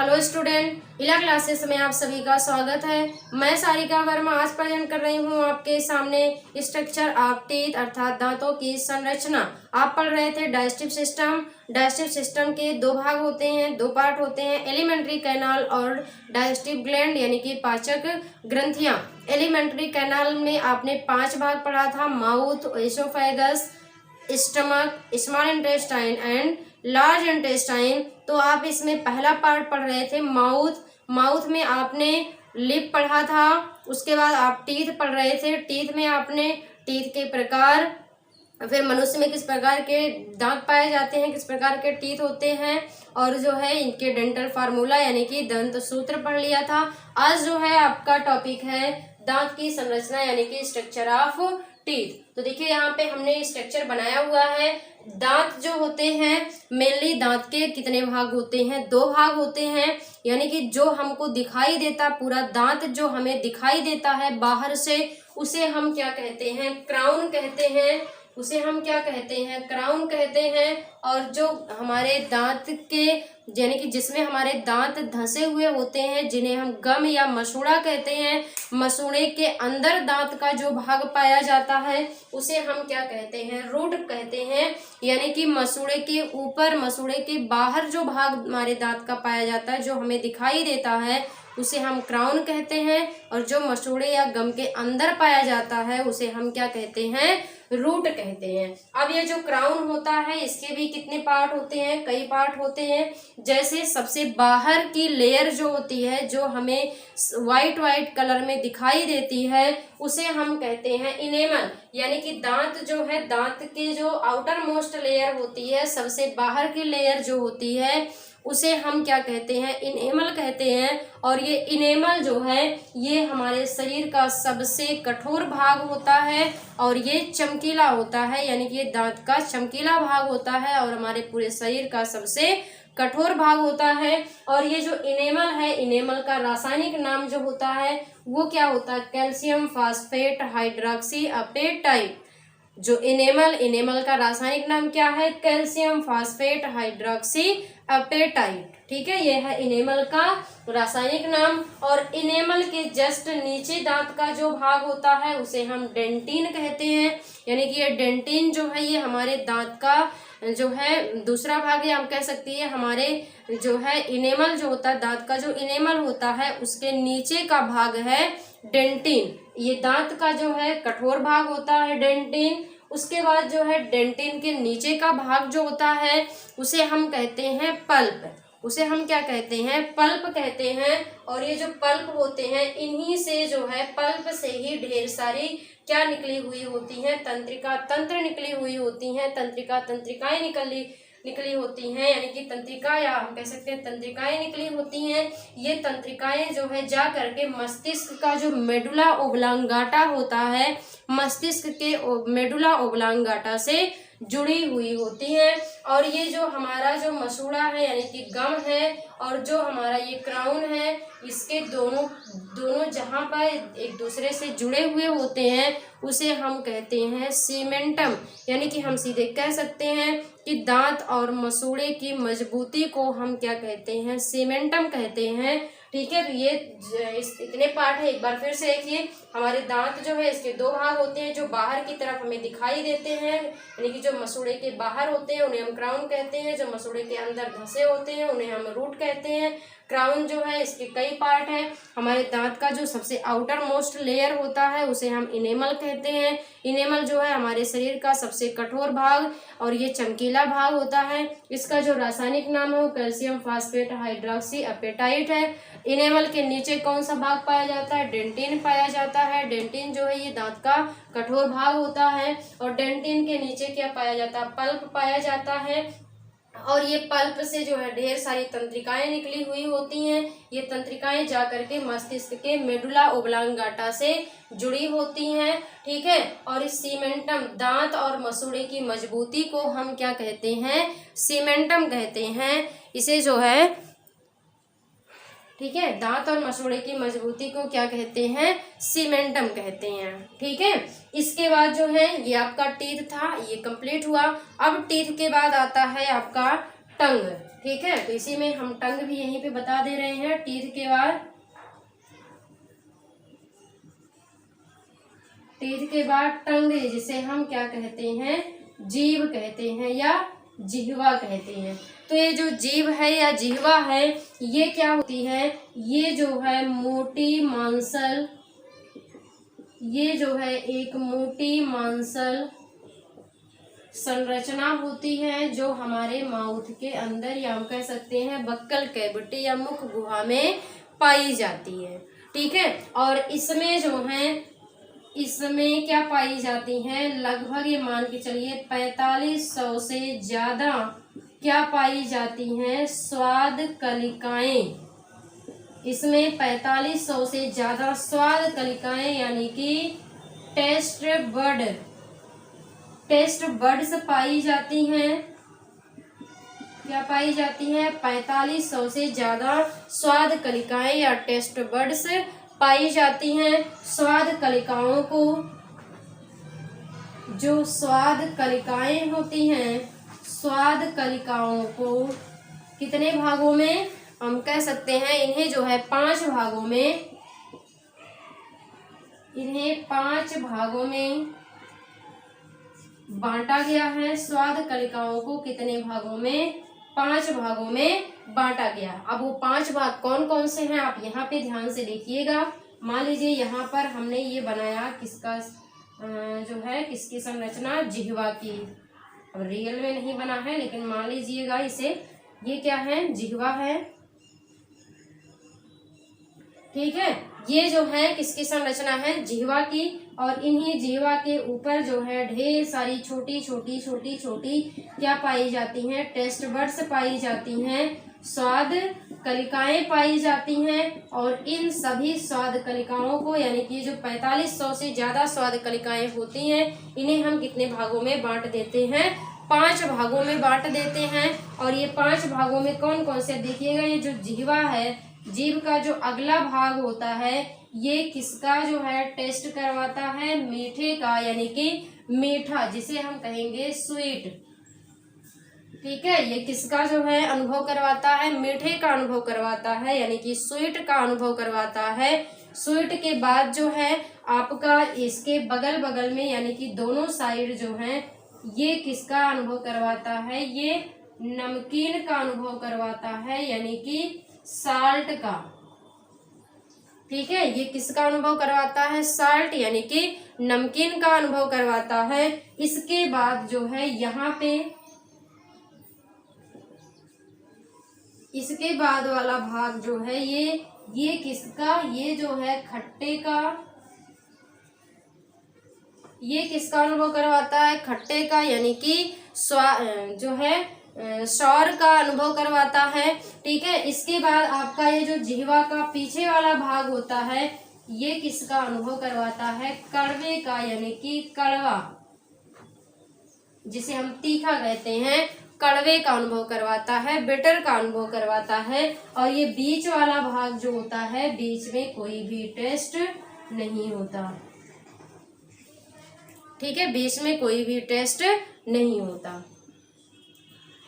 Hello student, इला classes में आप सभी का स्वागत है। मैं सारिका वर्मा आज प्रेजेंट कर रही हूँ आपके सामने स्ट्रक्चर ऑफ टीथ अर्थात दांतों की संरचना। आप पढ़ रहे थे डाइजेस्टिव सिस्टम। डाइजेस्टिव सिस्टम के दो भाग होते हैं, दो पार्ट होते हैं, एलिमेंट्री कैनाल और डाइजेस्टिव ग्लैंड यानी कि पाचक ग्रंथियां। एलिमेंट्री कैनाल में आपने 5 भाग पढ़ा था, mouth, oesophagus, stomach, small intestine and large intestine. तो आप इसमें पहला पार्ट पढ़ रहे थे माउथ। माउथ में आपने लिप पढ़ा था, उसके बाद आप टीथ पढ़ रहे थे। टीथ में आपने टीथ के प्रकार, फिर मनुष्य में किस प्रकार के दांत पाए जाते हैं, किस प्रकार के टीथ होते हैं, और जो है इनके डेंटल फार्मूला यानी कि दंत सूत्र पढ़ लिया था। आज जो है आपका टॉपिक है दांत की संरचना यानी कि स्ट्रक्चर ऑफ टीथ। तो देखिए यहाँ पे हमने स्ट्रक्चर बनाया हुआ है। दांत जो होते हैं मेनली दांत के कितने भाग होते हैं? 2 भाग होते हैं, यानी कि जो हमको दिखाई देता पूरा दांत जो हमें दिखाई देता है बाहर से, उसे हम क्या कहते हैं? क्राउन कहते हैं। उसे हम क्या कहते हैं? क्राउन कहते हैं। और जो हमारे दांत के यानी कि जिसमें हमारे दांत धंसे हुए होते हैं, जिन्हें हम गम या मसूड़ा कहते हैं, मसूड़े के अंदर दांत का जो भाग पाया जाता है उसे हम क्या कहते हैं? रूट कहते हैं। यानी कि मसूड़े के ऊपर, मसूड़े के बाहर जो भाग हमारे दांत का पाया जाता है, जो हमें दिखाई देता है, उसे हम क्राउन कहते हैं। और जो मसूड़े या गम के अंदर पाया जाता है उसे हम क्या कहते हैं? रूट कहते हैं। अब ये जो क्राउन होता है इसके भी कितने पार्ट होते हैं? कई पार्ट होते हैं। जैसे सबसे बाहर की लेयर जो होती है, जो हमें वाइट कलर में दिखाई देती है, उसे हम कहते हैं इनेमल। यानी कि दांत जो है, दांत की जो आउटर मोस्ट लेयर होती है, सबसे बाहर की लेयर जो होती है, उसे हम क्या कहते हैं? इनेमल कहते हैं। और ये इनेमल जो है ये हमारे शरीर का सबसे कठोर भाग होता है और ये चमकीला होता है, यानी कि ये दांत का चमकीला भाग होता है और हमारे पूरे शरीर का सबसे कठोर भाग होता है। और ये जो इनेमल है, इनेमल का रासायनिक नाम जो होता है वो क्या होता है? Calcium phosphate hydroxyapatite. जो इनेमल का रासायनिक नाम क्या है? Calcium phosphate hydroxyapatite. ठीक है, यह है इनेमल का रासायनिक नाम। और इनेमल के जस्ट नीचे दांत का जो भाग होता है उसे हम डेंटिन कहते हैं। यानी कि ये डेंटिन जो है ये हमारे दांत का जो है दूसरा भाग है, हम कह सकती है। हमारे जो है इनेमल जो होता है, दांत का जो इनेमल होता है उसके नीचे का भाग है डेंटिन। ये दांत का जो है कठोर भाग होता है डेंटिन। उसके बाद जो है डेंटिन के नीचे का भाग जो होता है उसे हम कहते हैं पल्प। उसे हम क्या कहते हैं? पल्प कहते हैं। और ये जो पल्प होते हैं, इन्हीं से जो है, पल्प से ही ढेर सारी क्या निकली हुई होती हैं? तंत्रिका तंत्र निकली हुई होती हैं, तंत्रिकाएं निकली होती हैं, यानी कि तंत्रिका या हम कह सकते हैं तंत्रिकाएं निकली होती हैं। ये तंत्रिकाएं जो है जा करके मस्तिष्क का जो मेडुला ओब्लांगाटा होता है, मस्तिष्क के मेडुला ओब्लांगाटा से जुड़ी हुई होती है। और ये जो हमारा जो मसूड़ा है यानी कि गम है, और जो हमारा ये क्राउन है, इसके दोनों जहां पर एक दूसरे से जुड़े हुए होते हैं उसे हम कहते हैं सीमेंटम। यानी कि हम सीधे कह सकते हैं कि दांत और मसूड़े की मजबूती को हम क्या कहते हैं? सीमेंटम कहते हैं। ठीक है, तो ये इतने पार्ट है। एक बार फिर से देखिए, हमारे दांत जो है इसके 2 भाग होते हैं, जो बाहर की तरफ हमें दिखाई देते हैं, यानी कि जो मसूड़े के बाहर होते हैं उन्हें हम क्राउन कहते हैं, जो मसूड़े के अंदर धंसे होते हैं उन्हें हम रूट कहते हैं। क्राउन जो है इसके कई पार्ट हैं। हमारे दांत का जो सबसे आउटर मोस्ट लेयर होता है उसे हम इनेमल कहते हैं। इनेमल जो है हमारे शरीर का सबसे कठोर भाग और ये चमकीला भाग होता है। इसका जो रासायनिक नाम है वो कैल्शियम फास्फेट हाइड्रोक्सी अपेटाइट है। इनेमल के नीचे कौन सा भाग पाया जाता है? डेंटिन पाया जाता है। डेंटिन जो है ये दांत का कठोर भाग होता है। और डेंटिन के नीचे क्या पाया जाता है? पल्प पाया जाता है। और ये पल्प से जो है ढेर सारी तंत्रिकाएं निकली हुई होती हैं। ये तंत्रिकाएं जा करके मस्तिष्क के मेडुला ओब्लांगाटा से जुड़ी होती हैं। ठीक है, और इस सीमेंटम, दांत और मसूड़े की मजबूती को हम क्या कहते हैं? सीमेंटम कहते हैं। इसे जो है, ठीक है, दांत और मसूड़े की मजबूती को क्या कहते हैं? सीमेंटम कहते हैं। ठीक है, इसके बाद जो है ये आपका टीथ था, ये कंप्लीट हुआ। अब टीथ के बाद आता है आपका टंग। ठीक है, तो इसी में हम टंग भी यहीं पे बता दे रहे हैं। टीथ के बाद टंग, जिसे हम क्या कहते हैं, जीभ कहते हैं या जिह्वा कहते हैं। तो ये जो जीभ है या जिह्वा है, ये क्या होती है, ये जो है मोटी मांसल, ये जो है एक मोटी मांसल संरचना होती है जो हमारे माउथ के अंदर या हम कह सकते हैं बक्कल कैविटी या मुख गुहा में पाई जाती है। ठीक है, और इसमें जो है, इसमें क्या पाई जाती हैं, लगभग ये मान के चलिए 4500 से ज्यादा क्या पाई जाती हैं, स्वाद कलिकाएं। इसमें 4500 से ज्यादा स्वाद कलिकाएं यानी कि टेस्ट बड्स पाई जाती हैं। क्या पाई जाती हैं, 4500 से ज्यादा स्वाद कलिकाएं या टेस्ट बड्स पाई जाती हैं। स्वाद कलिकाओं को, जो स्वाद कलिकाएं होती हैं, स्वाद कलिकाओं को कितने भागों में हम कह सकते हैं, इन्हें जो है 5 भागों में, इन्हें 5 भागों में बांटा गया है। स्वाद कलिकाओं को कितने भागों में, 5 भागों में बांटा गया। अब वो 5 भाग कौन कौन से हैं, आप यहाँ पे ध्यान से देखिएगा। मान लीजिए यहाँ पर हमने ये बनाया किसका, जो है किसकी संरचना, जिह्वा की। अब रियल में नहीं बना है, लेकिन मान लीजिएगा इसे, ये क्या है, जिह्वा है। ठीक है, ये जो है किसकी संरचना है, जिह्वा की। और इन्हीं जिह्वा के ऊपर जो है ढेर सारी छोटी छोटी छोटी छोटी क्या पाई जाती हैं, टेस्ट बड्स पाई जाती हैं, स्वाद कलिकाएं पाई जाती हैं। और इन सभी स्वाद कलिकाओं को, यानी कि जो 4500 से ज्यादा स्वाद कलिकाएं होती हैं, इन्हें हम कितने भागों में बांट देते हैं, 5 भागों में बांट देते हैं। और ये 5 भागों में कौन कौन से, देखिएगा ये जो जिह्वा है, जीभ का जो अगला भाग होता है, ये किसका जो है टेस्ट करवाता है, मीठे का, यानी कि मीठा, जिसे हम कहेंगे स्वीट। ठीक है, ये किसका जो है अनुभव करवाता है, मीठे का अनुभव करवाता है, यानी कि स्वीट का अनुभव करवाता है। स्वीट के बाद जो है आपका इसके बगल बगल में, यानी कि दोनों साइड जो है, ये किसका अनुभव करवाता है, ये नमकीन का अनुभव करवाता है, यानी कि साल्ट का। ठीक है, ये किसका अनुभव करवाता है, साल्ट, यानी कि नमकीन का अनुभव करवाता है। इसके बाद जो है यहाँ पे, इसके बाद वाला भाग जो है, ये किसका, ये जो है खट्टे का, ये किसका अनुभव करवाता है, खट्टे का, यानी कि जो है सौर का अनुभव करवाता है। ठीक है, इसके बाद आपका ये जो जिह्वा का पीछे वाला भाग होता है, ये किसका अनुभव करवाता है, कड़वे का, यानी कि कड़वा, जिसे हम तीखा कहते हैं, कड़वे का अनुभव करवाता है, बिटर का अनुभव करवाता है। और ये बीच वाला भाग जो होता है, बीच में कोई भी टेस्ट नहीं होता। ठीक है, बीच में कोई भी टेस्ट नहीं होता।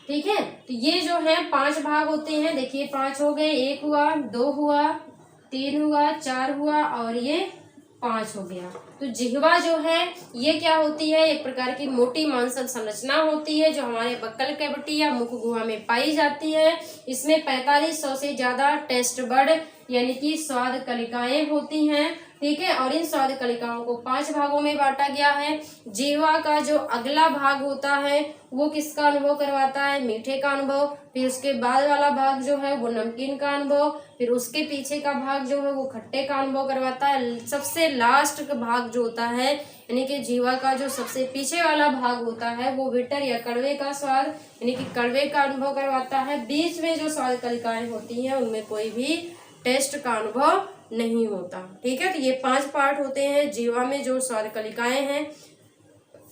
ठीक है, तो ये जो है 5 भाग होते हैं। देखिए 5 हो गए, 1 हुआ, 2 हुआ, 3 हुआ, 4 हुआ और ये 5 हो गया। तो जिह्वा जो है ये क्या होती है, एक प्रकार की मोटी मांसल संरचना होती है जो हमारे बक्कल कैविटी या मुख गुहा में पाई जाती है। इसमें 4500 से ज्यादा टेस्ट बड यानी कि स्वाद कलिकाएं होती हैं। ठीक है, और इन स्वाद कलिकाओं को 5 भागों में बांटा गया है। जिह्वा का जो अगला भाग होता है वो किसका अनुभव करवाता है, मीठे का अनुभव। फिर उसके बाद वाला भाग जो है वो नमकीन का अनुभव। फिर उसके पीछे का भाग जो है वो खट्टे का अनुभव करवाता है। सबसे लास्ट का भाग जो होता है यानी कि जिह्वा का जो सबसे पीछे वाला भाग होता है वो बिटर या कड़वे का स्वाद यानी कि कड़वे का अनुभव करवाता है। बीच में जो स्वाद कलिकाएं होती हैं उनमें कोई भी टेस्ट का अनुभव नहीं होता। ठीक है, तो ये 5 पार्ट होते हैं। जिह्वा में जो स्वाद कलिकाएं हैं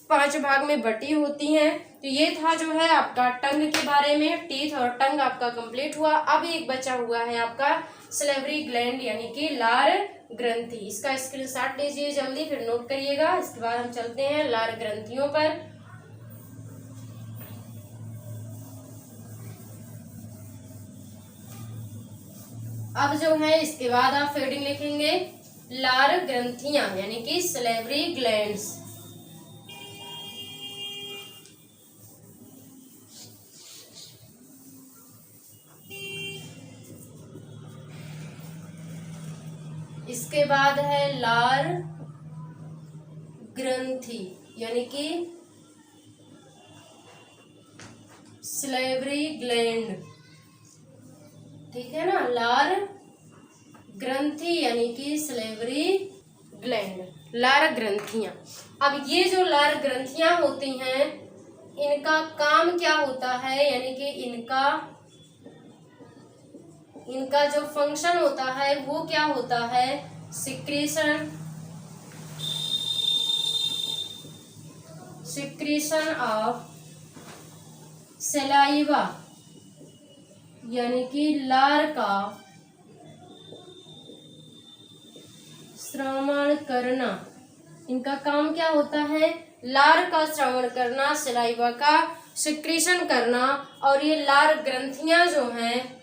5 भाग में बटी होती हैं। तो ये था जो है आपका टंग के बारे में। टीथ और टंग आपका कंप्लीट हुआ। अब एक बचा हुआ है आपका सलेवरी ग्लैंड यानी कि लार ग्रंथि। इसका स्क्रीनशॉट लीजिए जल्दी, फिर नोट करिएगा। इसके बाद हम चलते हैं लार ग्रंथियों पर। अब जो है इसके बाद आप फेडिंग लिखेंगे लार ग्रंथियां यानी कि सलेवरी ग्लैंड्स। इसके बाद है लार ग्रंथि यानी कि सलेवरी ग्लैंड, ठीक है ना। लार ग्रंथि यानी कि सलेवरी ग्लैंड, लार ग्रंथियां। अब ये जो लार ग्रंथियां होती हैं इनका काम क्या होता है, यानी कि इनका जो फंक्शन होता है वो क्या होता है, सिक्रीशन ऑफ सलाइवा यानी कि लार का श्रवण करना। इनका काम क्या होता है, लार का श्रवण करना, सलाइवा का सिक्रीशन करना। और ये लार ग्रंथियां जो हैं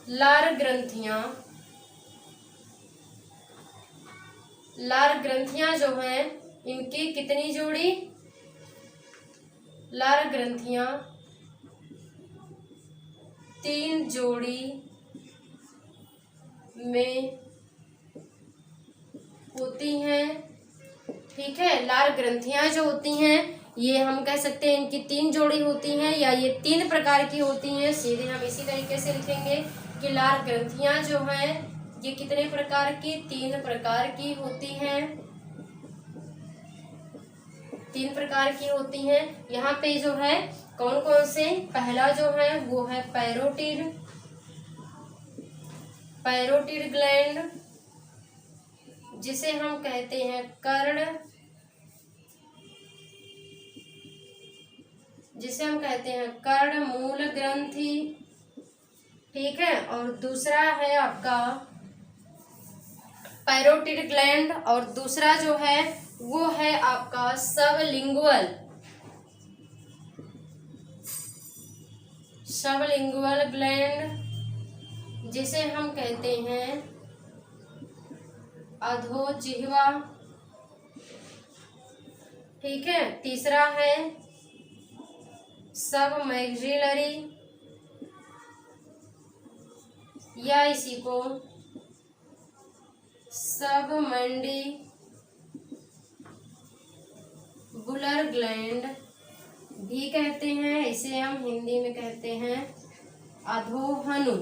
लार ग्रंथियां जो हैं इनकी कितनी जोड़ी, लार ग्रंथियां 3 जोड़ी में होती हैं, ठीक है। लार ग्रंथियां जो होती हैं ये हम कह सकते हैं इनकी 3 जोड़ी होती हैं या ये 3 प्रकार की होती हैं। सीधे हम इसी तरीके से लिखेंगे कि लार ग्रंथियां जो हैं ये कितने प्रकार की, 3 प्रकार की होती हैं, 3 प्रकार की होती हैं। यहाँ पे जो है कौन कौन से, पहला जो है वो है पैरोटिड ग्लैंड जिसे हम कहते हैं कर्ण, मूल ग्रंथि, ठीक है। और दूसरा है आपका पैरोटिड ग्लैंड और दूसरा जो है वो है आपका सबलिंगुअल ग्लैंड जिसे हम कहते हैं अधोजिह्वा, ठीक है। तीसरा है सब मैक्सिलरी या इसी को सब मैंडिबुलर ग्लैंड भी कहते हैं, इसे हम हिंदी में कहते हैं अधोहनु,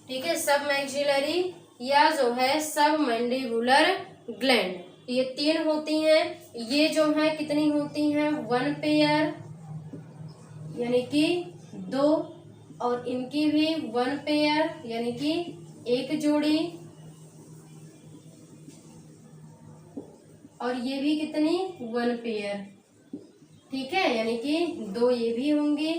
ठीक है। सब मैक्सिलरी या जो है सब मैंडिबुलर ग्लैंड, ये 3 होती हैं। ये जो है कितनी होती हैं, 1 पेयर यानी कि 2, और इनकी भी 1 पेयर यानी कि 1 जोड़ी, और ये भी कितनी 1 पेयर, ठीक है। यानी कि 2 ये भी होंगी,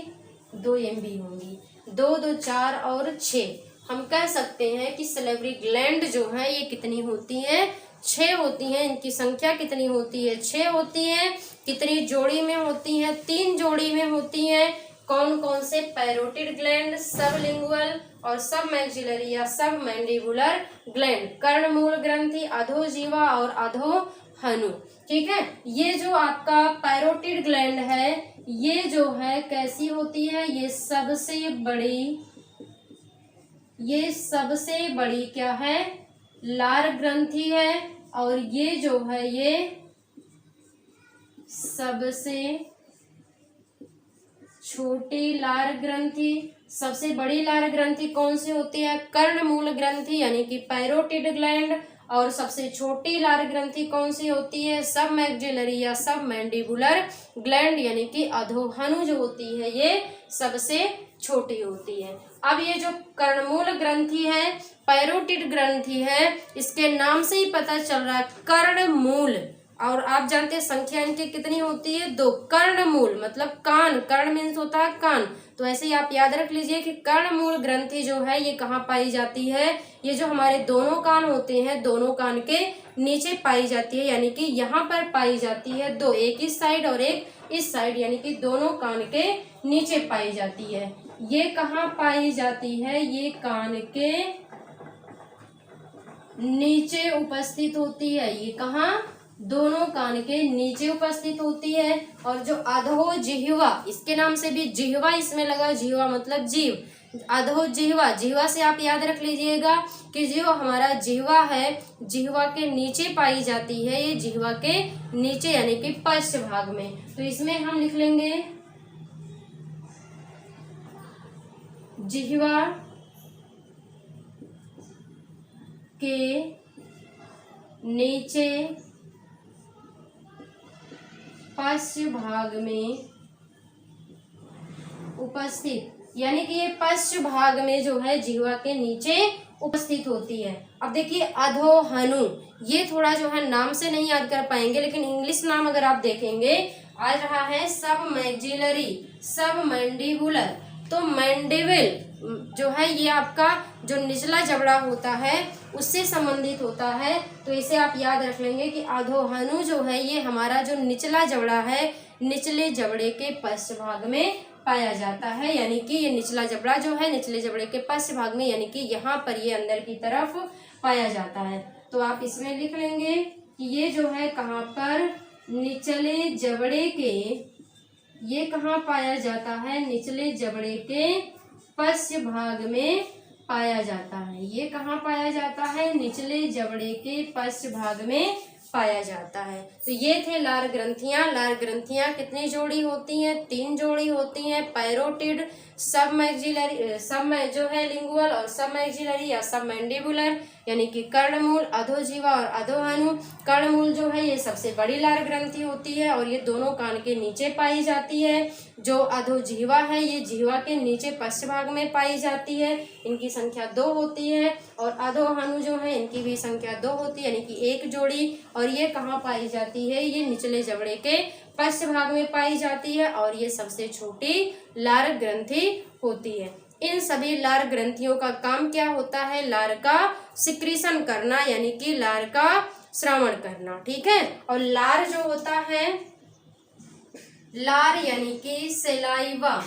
2 ये भी होंगी, 2 2 4 और 6। हम कह सकते हैं कि सलेवरी ग्लैंड जो है ये कितनी होती हैं, 6 होती हैं। इनकी संख्या कितनी होती है, 6 होती है। कितनी जोड़ी में होती हैं, 3 जोड़ी में होती हैं। कौन कौन से, पैरोटिड ग्लैंड, सबलिंगुअल और सब मैक्सिलरी या सब मैंडिबुलर ग्लैंड, कर्णमूल ग्रंथि, अधोजिह्वा और अधोहनु, ठीक है। ये जो आपका पैरोटिड ग्लैंड है ये जो है कैसी होती है, ये सबसे बड़ी क्या है, लार ग्रंथि है। और ये जो है ये सबसे छोटी लार ग्रंथि। सबसे बड़ी लार ग्रंथि कौन सी होती है, कर्णमूल ग्रंथि यानी कि पैरोटिड ग्लैंड। और सबसे छोटी लार ग्रंथि कौन सी होती है, सब मैक्सिलरी या सब मैंडिबुलर ग्लैंड यानी कि अधोहनु जो होती है ये सबसे छोटी होती है। अब ये जो कर्णमूल ग्रंथि है, पैरोटिड ग्रंथि है, इसके नाम से ही पता चल रहा है कर्णमूल। और आप जानते हैं संख्या इनकी कितनी होती है, 2। कर्णमूल मतलब कान, कर्ण मीन्स होता है कान। तो ऐसे ही आप याद रख लीजिए कि कर्णमूल ग्रंथि जो है ये कहाँ पाई जाती है, ये जो हमारे दोनों कान होते हैं दोनों कान के नीचे पाई जाती है, यानी कि यहाँ पर पाई जाती है 2, एक इस साइड और एक इस साइड यानी कि दोनों कान के नीचे पाई जाती है। ये कहाँ पाई जाती है? ये कान के नीचे उपस्थित होती है। ये कहाँ? दोनों कान के नीचे उपस्थित होती है। और जो अधो जिह्वा, इसके नाम से भी जिह्वा इसमें लगा, जिह्वा मतलब जीव, अधो जिह्वा, जिह्वा से आप याद रख लीजिएगा कि जो हमारा जिह्वा है, जिह्वा के नीचे पाई जाती है। ये जिह्वा के नीचे यानी कि पश्च भाग में। तो इसमें हम लिख लेंगे जिह्वा के नीचे पश्च भाग में उपस्थित, यानी कि ये पश्च भाग में जो है जिह्वा के नीचे उपस्थित होती है। अब देखिए अधोहनु, ये थोड़ा जो है नाम से नहीं याद कर पाएंगे, लेकिन इंग्लिश नाम अगर आप देखेंगे आ रहा है सब मैक्सिलरी, सब मैंडिबुलर। तो मैंडिबल जो है ये आपका जो निचला जबड़ा होता है उससे संबंधित होता है। तो इसे आप याद रख लेंगे कि अधोहनु जो है ये हमारा जो निचला जबड़ा है, निचले जबड़े के पश्च भाग में पाया जाता है। यानी कि ये निचला जबड़ा जो है निचले जबड़े के पश्च भाग में, यानी कि यहाँ पर ये अंदर की तरफ पाया जाता है। तो आप इसमें लिख लेंगे कि ये जो है कहाँ पर? निचले जबड़े के, ये कहाँ पाया जाता है? निचले जबड़े के पश्च भाग में पाया जाता है। ये कहाँ पाया जाता है? निचले जबड़े के पश्च भाग में पाया जाता है। तो ये थे लार ग्रंथियां। लार ग्रंथियां कितनी जोड़ी होती हैं? 3 जोड़ी होती हैं। पैरोटिड, सब मैक्सिलरी, सब जो है लिंगुअल, और सब मैक्सिलरी या सब मैंडिबुलर, यानी कि कर्णमूल, अधोजिह्वा और अधोहनु। कर्णमूल जो है ये सबसे बड़ी लार ग्रंथि होती है और ये दोनों कान के नीचे पाई जाती है। जो अधोजिह्वा है ये जिह्वा के नीचे पश्च भाग में पाई जाती है, इनकी संख्या 2 होती है। और अधोहनु जो है इनकी भी संख्या 2 होती है, यानी कि 1 जोड़ी। और ये कहाँ पाई जाती है? ये निचले जबड़े के पश्च भाग में पाई जाती है और ये सबसे छोटी लार ग्रंथि होती है। इन सभी लार ग्रंथियों का काम क्या होता है? लार का सिक्रीशन करना, यानी कि लार का श्रवण करना। ठीक है। और लार जो होता है, लार यानी कि सेलाइवा,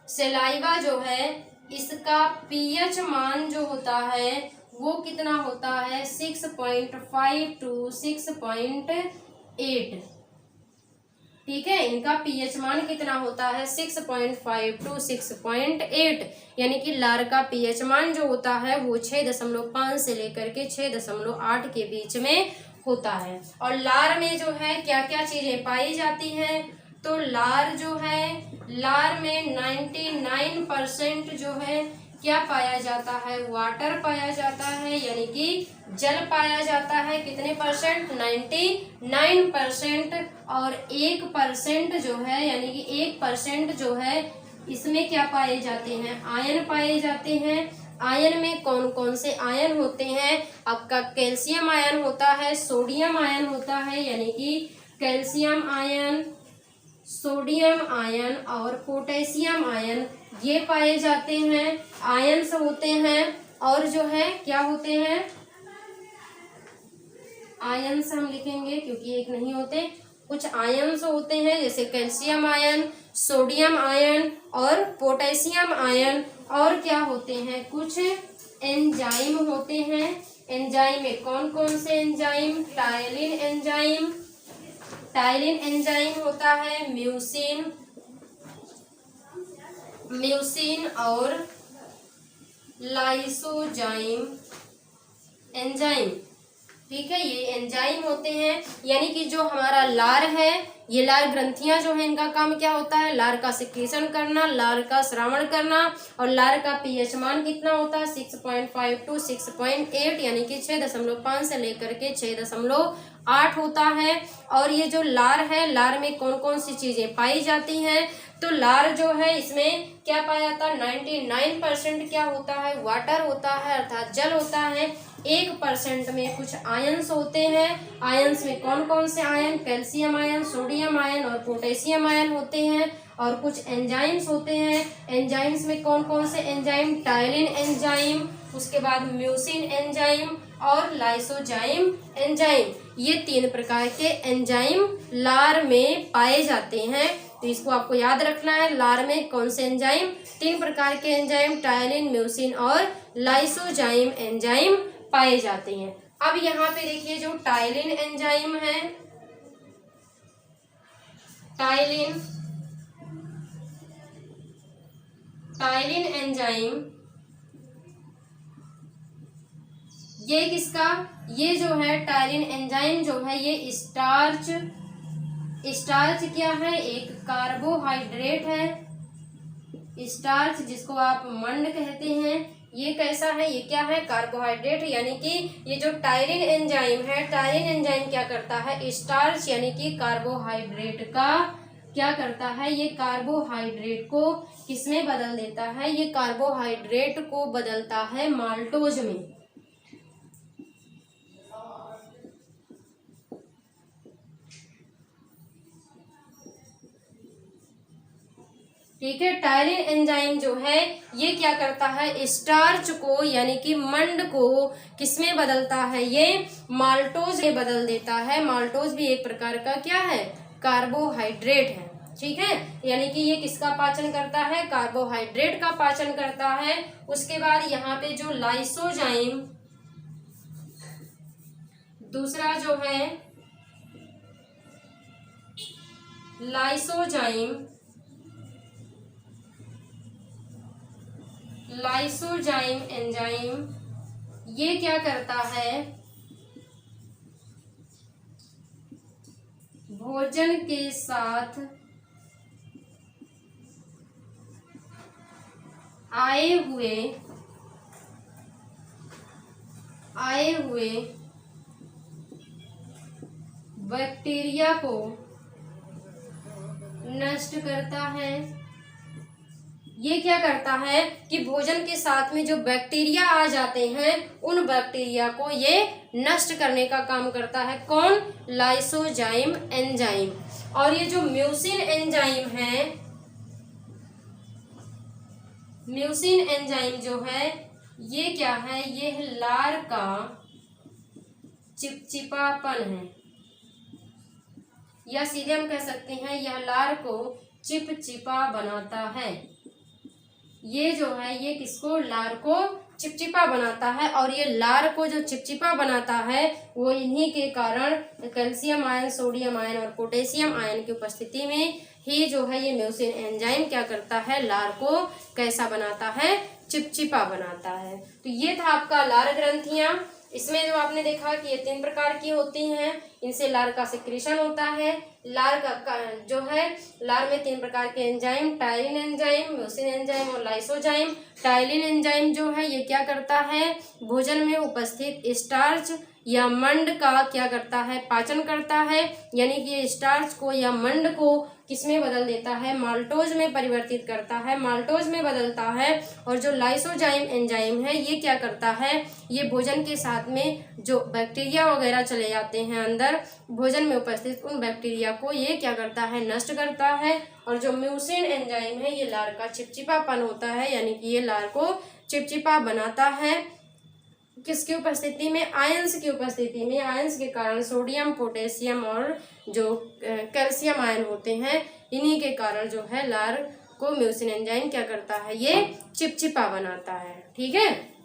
सेलाइवा जो है इसका पीएच मान जो होता है वो कितना होता है? 6.5 to 6.8। ठीक है। इनका पीएच मान कितना होता है? 6.5 to 6.8, यानी कि लार का पीएच मान जो होता है वो 6.5 से लेकर के 6.8 के बीच में होता है। और लार में जो है क्या क्या चीजें पाई जाती हैं? तो लार जो है, लार में 99% जो है क्या पाया जाता है? वाटर पाया जाता है, यानी कि जल पाया जाता है। कितने परसेंट? 99%। और 1% जो है, यानी कि 1% जो है इसमें क्या पाए जाते हैं? आयन पाए जाते हैं। आयन में कौन कौन से आयन होते हैं? आपका कैल्शियम आयन होता है, सोडियम आयन होता है, यानी कि कैल्शियम आयन, सोडियम आयन और पोटेशियम आयन ये पाए जाते हैं। आयन्स होते हैं। और जो है क्या होते हैं? आयन्स हम लिखेंगे क्योंकि एक नहीं होते, कुछ आयन्स होते हैं जैसे कैल्शियम आयन, सोडियम आयन और पोटेशियम आयन। और क्या होते हैं? कुछ एंजाइम होते हैं। एंजाइम में कौन कौन से enzyme? Ptyalin enzyme, ptyalin enzyme होता है, म्यूसिन, म्यूसिन और लाइसोजाइम एंजाइम। ठीक है। ये एंजाइम होते हैं, यानी कि जो हमारा लार है, ये लार ग्रंथियां जो है इनका काम क्या होता है? लार का सिक्रीशन करना, लार का श्रावण करना। और लार का पीएच मान कितना होता है? 6.5 to 6.8, यानी कि 6.5 से लेकर के 6.8 होता है। और ये जो लार है, लार में कौन कौन सी चीजें पाई जाती हैं? तो लार जो है इसमें क्या पाया जाता है? 99% क्या होता है? वाटर होता है, अर्थात जल होता है। 1% में कुछ आयंस होते हैं। आयंस में कौन कौन से ion? Calcium ion, sodium ion और पोटेशियम आयन होते हैं। और कुछ एंजाइम्स होते हैं। एंजाइम्स में कौन कौन से एंजाइम? टायलिन एंजाइम, उसके बाद म्यूसिन एंजाइम, और लाइसोजाइम एंजाइम। ये 3 प्रकार के एंजाइम लार में पाए जाते हैं। तो इसको आपको याद रखना है, लार में कौन से एंजाइम, 3 प्रकार के एंजाइम टायलिन, म्यूसिन और लाइसोजाइम एंजाइम पाए जाते हैं। अब यहाँ पे देखिए जो टायलिन एंजाइम है, टायलिन एंजाइम, ये किसका, ये जो है टायलिन एंजाइम जो है ये स्टार्च क्या है, एक कार्बोहाइड्रेट है। स्टार्च जिसको आप मंड कहते हैं, ये कैसा है, ये क्या है, कार्बोहाइड्रेट। यानी कि ये जो टायलिन एंजाइम है, टायलिन एंजाइम क्या करता है, स्टार्च यानी कि कार्बोहाइड्रेट का क्या करता है, ये कार्बोहाइड्रेट को किसमें बदल देता है, ये कार्बोहाइड्रेट को बदलता है माल्टोज में। ठीक है, टायलिन एंजाइम जो है ये क्या करता है, स्टार्च को यानी कि मंड को किसमें बदलता है, ये माल्टोज में बदल देता है। माल्टोज भी एक प्रकार का क्या है, कार्बोहाइड्रेट है। ठीक है, यानी कि ये किसका पाचन करता है, कार्बोहाइड्रेट का पाचन करता है। उसके बाद यहाँ पे जो लाइसोजाइम, दूसरा जो है लाइसोजाइम एंजाइम, ये क्या करता है, भोजन के साथ आए हुए बैक्टीरिया को नष्ट करता है। ये क्या करता है कि भोजन के साथ में जो बैक्टीरिया आ जाते हैं, उन बैक्टीरिया को ये नष्ट करने का काम करता है। कौन, लाइसोजाइम एंजाइम। और ये जो म्यूसिन एंजाइम है, म्यूसिन एंजाइम जो है ये क्या है, ये लार का चिपचिपापन है, या सीधे हम कह सकते हैं यह लार को चिपचिपा बनाता है। ये जो है ये किसको, लार को चिपचिपा बनाता है। और ये लार को जो चिपचिपा बनाता है वो इन्हीं के कारण कैल्शियम आयन, सोडियम आयन और पोटेशियम आयन की उपस्थिति में ही जो है ये म्यूसिन एंजाइम क्या करता है, लार को कैसा बनाता है, चिपचिपा बनाता है। तो ये था आपका लार ग्रंथियां। इसमें जो आपने देखा कि ये 3 प्रकार की होती हैं, इनसे लार का सिक्रीशन होता है। लार का जो है, लार में 3 प्रकार के enzyme, ptyalin enzyme, mucin enzyme और लाइसोजाइम। टायलिन एंजाइम जो है ये क्या करता है, भोजन में उपस्थित स्टार्च या मंड का क्या करता है, पाचन करता है। यानी कि ये स्टार्च को या मंड को किसमें बदल देता है, माल्टोज में परिवर्तित करता है, माल्टोज में बदलता है। और जो लाइसोजाइम एंजाइम है ये क्या करता है, ये भोजन के साथ में जो बैक्टीरिया वगैरह चले जाते हैं अंदर भोजन में उपस्थित, उन बैक्टीरिया को ये क्या करता है, नष्ट करता है। और जो म्यूसिन एंजाइम है ये लार का चिपचिपापन होता है, यानी कि ये लार को चिपचिपा बनाता है। किसकी उपस्थिति में, आयंस की उपस्थिति में। आयंस के कारण सोडियम, पोटेशियम और जो कैल्शियम आयन होते हैं, इन्हीं के कारण जो है लार को म्यूसिन एंजाइम क्या करता है, ये चिपचिपा बनाता है। ठीक है,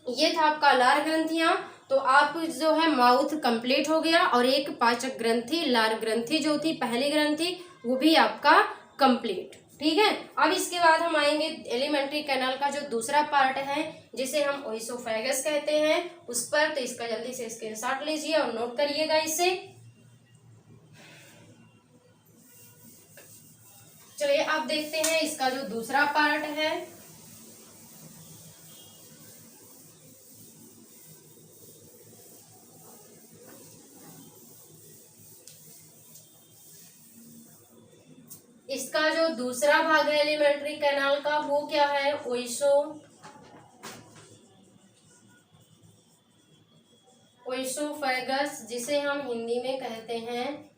ये था आपका लार ग्रंथियां। तो आप जो है माउथ कंप्लीट हो गया, और एक पाचक ग्रंथि, लार ग्रंथि जो थी पहली ग्रंथि, वो भी आपका कंप्लीट। ठीक है, अब इसके बाद हम आएंगे एलिमेंट्री कैनाल का जो दूसरा पार्ट है, जिसे हम ओइसोफेगस कहते हैं, उस पर। तो इसका जल्दी से स्क्रीनशॉट लीजिए और नोट करिएगा इसे। चलिए अब देखते हैं इसका जो दूसरा पार्ट है। इसका जो दूसरा भाग है एलिमेंट्री कैनाल का, वो क्या है, ओइसोफेगस, जिसे हम हिंदी में कहते हैं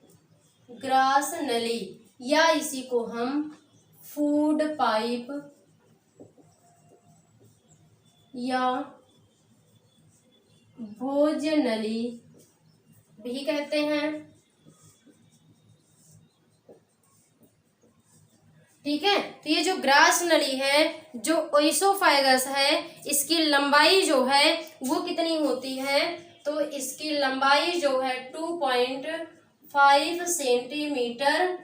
ग्रास नली, या इसी को हम फूड पाइप या भोजनली भी कहते हैं। ठीक है, तो ये जो ग्रास नली है, जो ओइसोफाइगस है, इसकी लंबाई जो है वो कितनी होती है? तो इसकी लंबाई जो है 2.5 सेंटीमीटर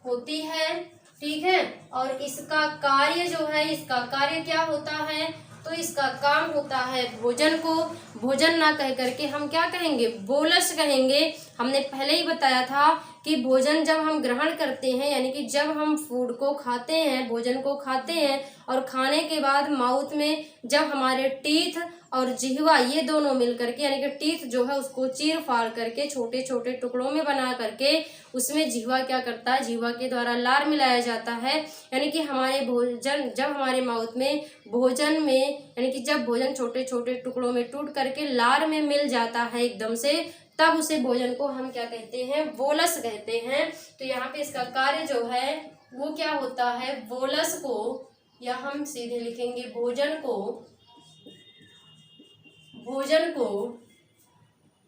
होती है। ठीक है, और इसका कार्य जो है, इसका कार्य क्या होता है? तो इसका काम होता है भोजन को, भोजन ना कह करके हम क्या कहेंगे? बोलस कहेंगे। हमने पहले ही बताया था कि भोजन जब हम ग्रहण करते हैं, यानी कि जब हम फूड को खाते हैं, भोजन को खाते हैं, और खाने के बाद माउथ में जब हमारे टीथ और जिह्वा ये दोनों मिल करके, यानी कि टीथ जो है उसको चीर फाड़ करके छोटे छोटे टुकड़ों में बना करके उसमें जिह्वा क्या करता है? जिह्वा के द्वारा लार मिलाया जाता है। यानी कि हमारे भोजन जब हमारे माउथ में भोजन में, यानी कि जब भोजन छोटे छोटे टुकड़ों में टूट करके लार में मिल जाता है एकदम से, तब उसे भोजन को हम क्या कहते हैं? बोलस कहते हैं। तो यहाँ पे इसका कार्य जो है वो क्या होता है? बोलस को, या हम सीधे लिखेंगे भोजन को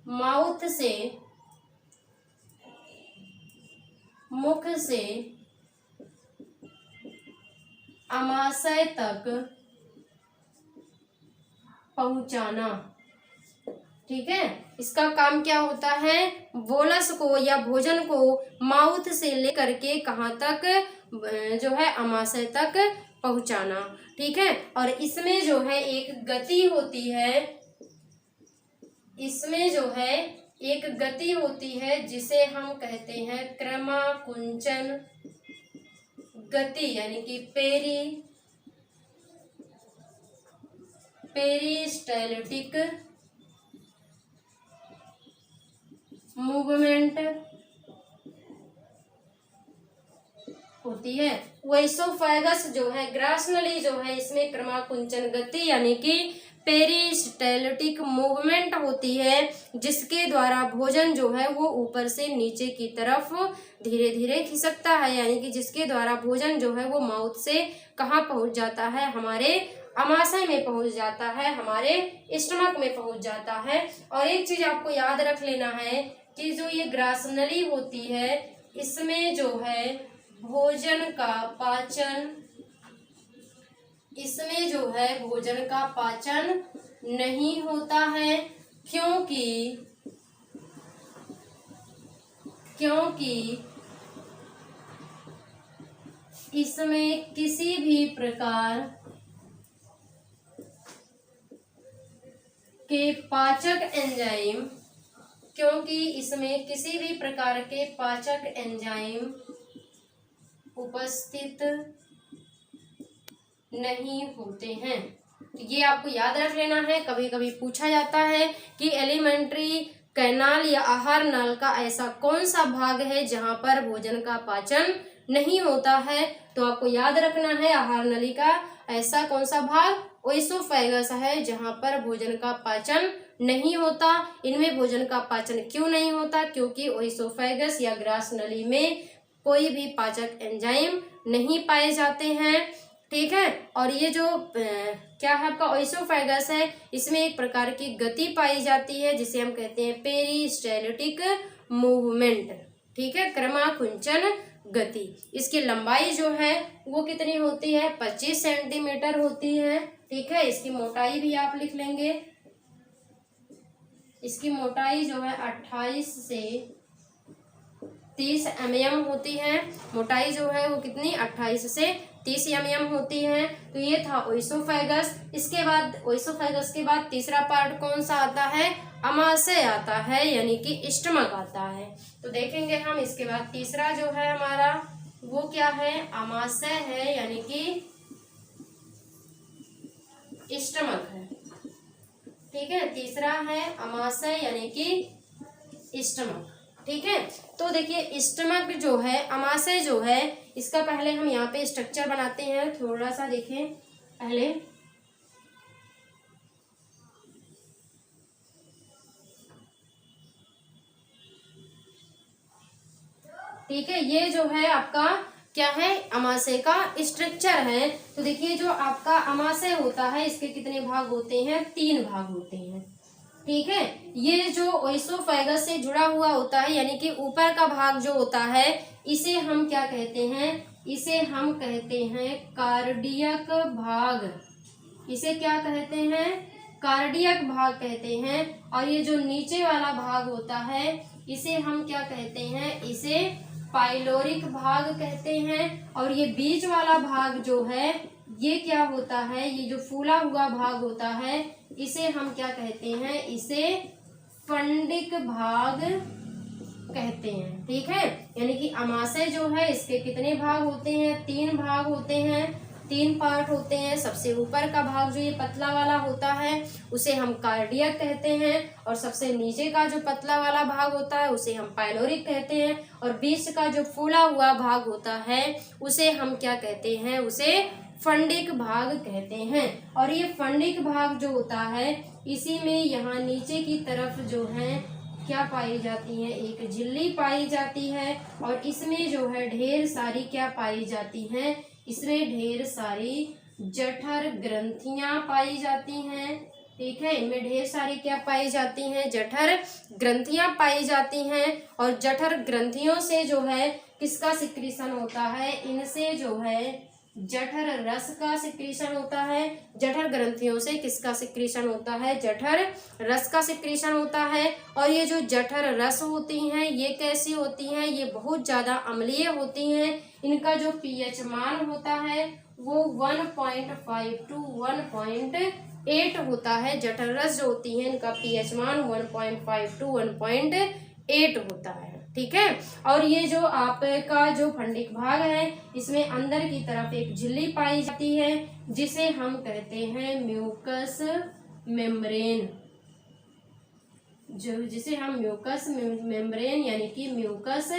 माउथ से, मुख से आमाशय तक पहुंचाना। ठीक है, इसका काम क्या होता है? बोलस को या भोजन को माउथ से लेकर के कहाँ तक? जो है आमाशय तक पहुंचाना। ठीक है, और इसमें जो है एक गति होती है, इसमें जो है एक गति होती है जिसे हम कहते हैं क्रमाकुंचन गति, यानी कि पेरिस्टाल्टिक मूवमेंट होती है। ओइसोफेगस जो है, ग्रास नली जो है, इसमें क्रमाकुंचन गति यानी कि पेरिस्टाल्टिक मूवमेंट होती है, जिसके द्वारा भोजन जो है वो ऊपर से नीचे की तरफ धीरे धीरे खिसकता है, यानी कि जिसके द्वारा भोजन जो है वो माउथ से कहाँ पहुंच जाता है? हमारे आमाशय में पहुंच जाता है, हमारे स्टमक में पहुंच जाता है। और एक चीज आपको याद रख लेना है कि जो ये ग्रास नली होती है, इसमें जो है भोजन का पाचन, इसमें जो है भोजन का पाचन नहीं होता है, क्योंकि इसमें किसी भी प्रकार के पाचक एंजाइम, क्योंकि इसमें किसी भी प्रकार के पाचक एंजाइम उपस्थित नहीं होते हैं। तो ये आपको याद रख लेना है। कभी कभी पूछा जाता है कि एलिमेंट्री कैनाल या आहार नल का ऐसा कौन सा भाग है जहां पर भोजन का पाचन नहीं होता है? तो आपको याद रखना है आहार नली का ऐसा कौन सा भाग? ओइसोफेगस है, जहां पर भोजन का पाचन नहीं होता। इनमें भोजन का पाचन क्यों नहीं होता? क्योंकि ओइसोफेगस या ग्रास नली में कोई भी पाचक एंजाइम नहीं पाए जाते हैं। ठीक है, और ये जो क्या है आपका ओइसोफेगस है, इसमें एक प्रकार की गति पाई जाती है जिसे हम कहते हैं पेरिस्टाल्टिक मूवमेंट। ठीक है, क्रमाकुंचन गति। इसकी लंबाई जो है वो कितनी होती है? 25 सेंटीमीटर होती है। ठीक है, इसकी मोटाई भी आप लिख लेंगे। इसकी मोटाई जो है 28 से 30 mm होती है। मोटाई जो है वो कितनी? 28 से 30 mm होती है। तो ये था ओइसोफेगस। इसके बाद ओइसोफेगस के बाद तीसरा पार्ट कौन सा आता है? आमाशय आता है, यानी कि स्टमक आता है। तो देखेंगे हम इसके बाद तीसरा जो है हमारा वो क्या है? आमाशय है, यानी कि स्टमक है। ठीक है, तीसरा है आमाशय यानी कि स्टमक। ठीक है, तो देखिए स्टमक जो है, आमाशय जो है, इसका पहले हम यहाँ पे स्ट्रक्चर बनाते हैं। थोड़ा सा देखें पहले। ठीक है, ये जो है आपका क्या है? आमाशय का स्ट्रक्चर है। तो देखिए जो आपका आमाशय होता है, इसके कितने भाग होते हैं? 3 भाग होते हैं। ठीक है। ये जो ओइसोफेगस से जुड़ा हुआ होता है, यानी कि ऊपर का भाग जो होता है, इसे हम क्या कहते हैं, इसे हम कहते हैं कार्डियक भाग। इसे क्या कहते हैं, कार्डियक भाग कहते हैं। और ये जो नीचे वाला भाग होता है, इसे हम क्या कहते हैं, इसे पाइलोरिक भाग कहते हैं। और ये बीच वाला भाग जो है, ये क्या होता है, ये जो फूला हुआ भाग होता है, इसे हम क्या कहते हैं, इसे फंडिक भाग कहते हैं। ठीक है, यानी कि अमाशय जो है, इसके कितने भाग होते हैं, 3 भाग होते हैं, 3 पार्ट होते हैं। सबसे ऊपर का भाग जो ये पतला वाला होता है, उसे हम कार्डियक कहते हैं। और सबसे नीचे का जो पतला वाला भाग होता है, उसे हम पाइलोरिक कहते हैं। और बीच का जो फूला हुआ भाग होता है, उसे हम क्या कहते हैं, उसे फंडिक भाग कहते हैं। और ये फंडिक भाग जो होता है, इसी में यहाँ नीचे की तरफ जो है क्या पाई जाती है, एक झिल्ली पाई जाती है। और इसमें जो है ढेर सारी क्या पाई जाती हैं, इसमें ढेर सारी जठर ग्रंथियां पाई जाती हैं। ठीक है, इनमें ढेर सारी क्या पाई जाती हैं, जठर ग्रंथियां पाई जाती हैं। और जठर ग्रंथियों से जो है किसका सिक्रीशन होता है, इनसे जो है जठर रस का सिक्रीशन होता है। जठर ग्रंथियों से किसका सिक्रीशन होता है, जठर रस का सिक्रीशन होता है। और ये जो जठर रस होती हैं, ये कैसी होती हैं, ये बहुत ज़्यादा अम्लीय होती हैं। इनका जो पीएच मान होता है वो 1.5 to 1.8 होता है। जठर रस जो होती है, इनका पीएच मान 1.5 to 1.8 होता है। ठीक है, और ये जो आपका जो फंडिक भाग है, इसमें अंदर की तरफ एक झिल्ली पाई जाती है, जिसे हम कहते हैं म्यूकस मेम्ब्रेन, जिसे हम म्यूकस मेम्ब्रेन यानी कि म्यूकस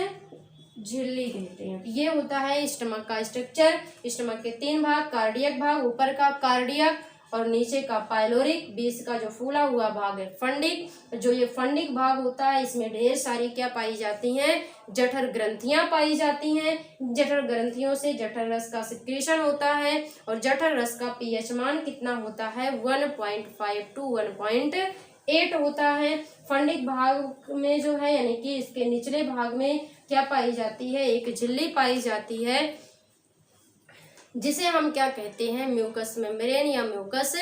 झिल्ली कहते हैं। ये होता है स्टमक का स्ट्रक्चर। स्टमक के 3 भाग, कार्डियक भाग, ऊपर का कार्डियक और नीचे का पाइलोरिक, बीच का जो फूला हुआ भाग है फंडिक। जो ये फंडिक भाग होता है, इसमें ढेर सारी क्या पाई जाती हैं, जठर ग्रंथियां पाई जाती हैं। जठर ग्रंथियों से जठर रस का सिक्रीशन होता है। और जठर रस का पीएच मान कितना होता है, 1.5 to 1.8 होता है। फंडिक भाग में जो है, यानी कि इसके निचले भाग में क्या पाई जाती है, एक झिल्ली पाई जाती है, जिसे हम क्या कहते हैं, म्यूकस मेम्ब्रेन या म्यूकस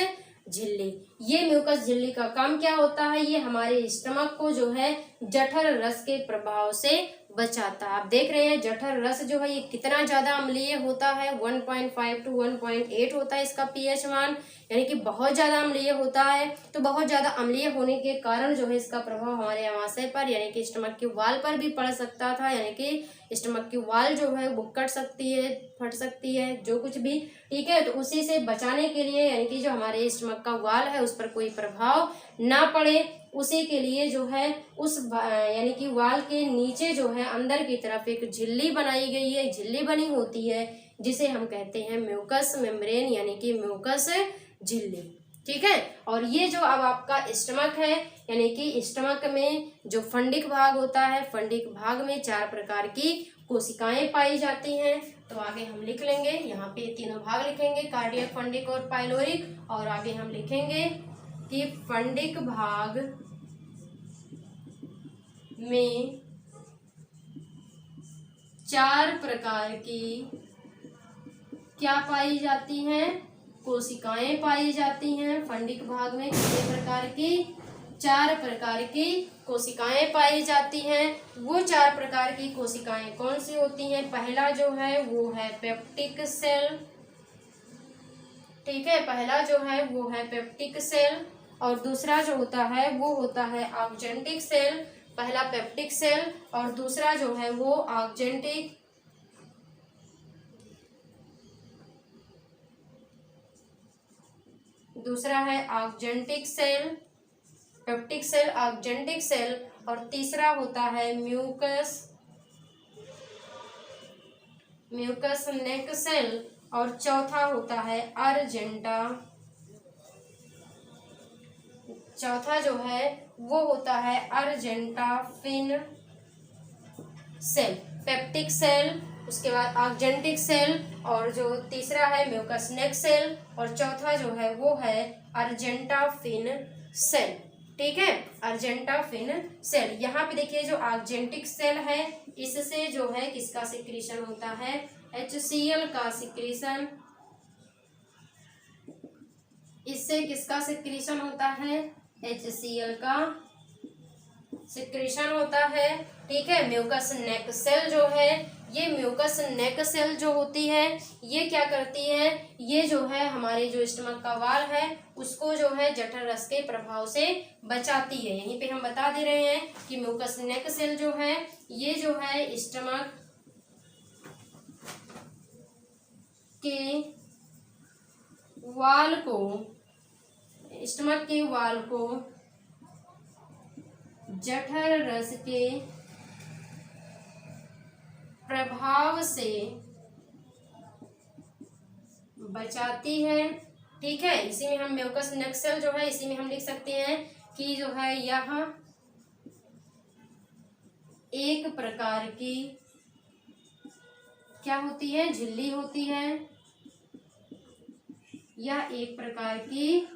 झिल्ली। ये म्यूकस झिल्ली का काम क्या होता है, ये हमारे स्टमक को जो है जठर रस के प्रभाव से बचाता है। आप देख रहे हैं जठर रस जो है ये कितना ज्यादा अम्लीय होता है, 1.5 to 1.8 होता है इसका पीएच मान, यानी कि बहुत ज्यादा अम्लीय होता है। तो बहुत ज्यादा अम्लीय होने के कारण जो है इसका प्रभाव हमारे अमाशय पर यानी कि स्टमक की वाल पर भी पड़ सकता था, यानी कि स्टमक की वाल जो है वो कट सकती है, फट सकती है, जो कुछ भी। ठीक है, तो उसी से बचाने के लिए, यानी कि जो हमारे स्टमक का वाल है उस पर कोई प्रभाव ना पड़े, उसी के लिए जो है उस यानी कि वाल के नीचे जो है अंदर की तरफ एक झिल्ली बनाई गई है, झिल्ली बनी होती है, जिसे हम कहते हैं म्यूकस मेम्ब्रेन यानी कि म्यूकस झिल्ली। ठीक है, और ये जो अब आपका स्टमक है, यानी कि स्टमक में जो फंडिक भाग होता है, फंडिक भाग में 4 प्रकार की कोशिकाएं पाई जाती हैं। तो आगे हम लिख लेंगे, यहाँ पे तीनों भाग लिखेंगे, कार्डियक, फंडिक और पाइलोरिक। और आगे हम लिखेंगे कि फंडिक भाग में 4 प्रकार की क्या पाई जाती हैं, कोशिकाएं पाई जाती हैं। फंडिक भाग में कितने प्रकार की, 4 प्रकार की कोशिकाएं पाई जाती हैं। वो 4 प्रकार की कोशिकाएं कौन सी होती हैं, पहला जो है वो है पेप्टिक सेल। ठीक है, पहला जो है वो है पेप्टिक सेल, और दूसरा जो होता है वो होता है ऑक्जेंटिक सेल। पहला पेप्टिक सेल और दूसरा जो है वो ऑक्जेंटिक, दूसरा है oxyntic cell, peptic cell, oxyntic cell. और तीसरा होता है म्यूकस नेक सेल। और चौथा होता है अर्जेंटा। चौथा जो है वो होता है अर्जेंटा फिन सेल। पेप्टिक सेल, उसके बाद ऑक्जेंटिक सेल, और जो तीसरा है म्यूकस नेक सेल, और चौथा जो है वो है अर्जेंटा फिन सेल। ठीक है, अर्जेंटाफिन सेल। यहाँ पे देखिए जो आर्जेंटिक सेल है इससे जो है किसका सिक्रीशन होता है, HCl का सिक्रीशन। इससे किसका सिक्रीशन होता है, HCl का सिक्रीशन होता है। ठीक है, म्यूकस नेक सेल जो है, ये म्यूकस नेक सेल जो होती है ये क्या करती है, ये जो है हमारे जो स्टमक का वाल है उसको जो है जठर रस के प्रभाव से बचाती है। यहीं पे हम बता दे रहे हैं कि म्यूकस नेक सेल जो है ये जो है स्टमक के वाल को, स्टमक के वाल को जठर रस के प्रभाव से बचाती है। ठीक है, इसी में हम म्यूकस नेक सेल जो है इसी में हम लिख सकते हैं कि जो है यह एक प्रकार की क्या होती है, झिल्ली होती है। यह एक प्रकार की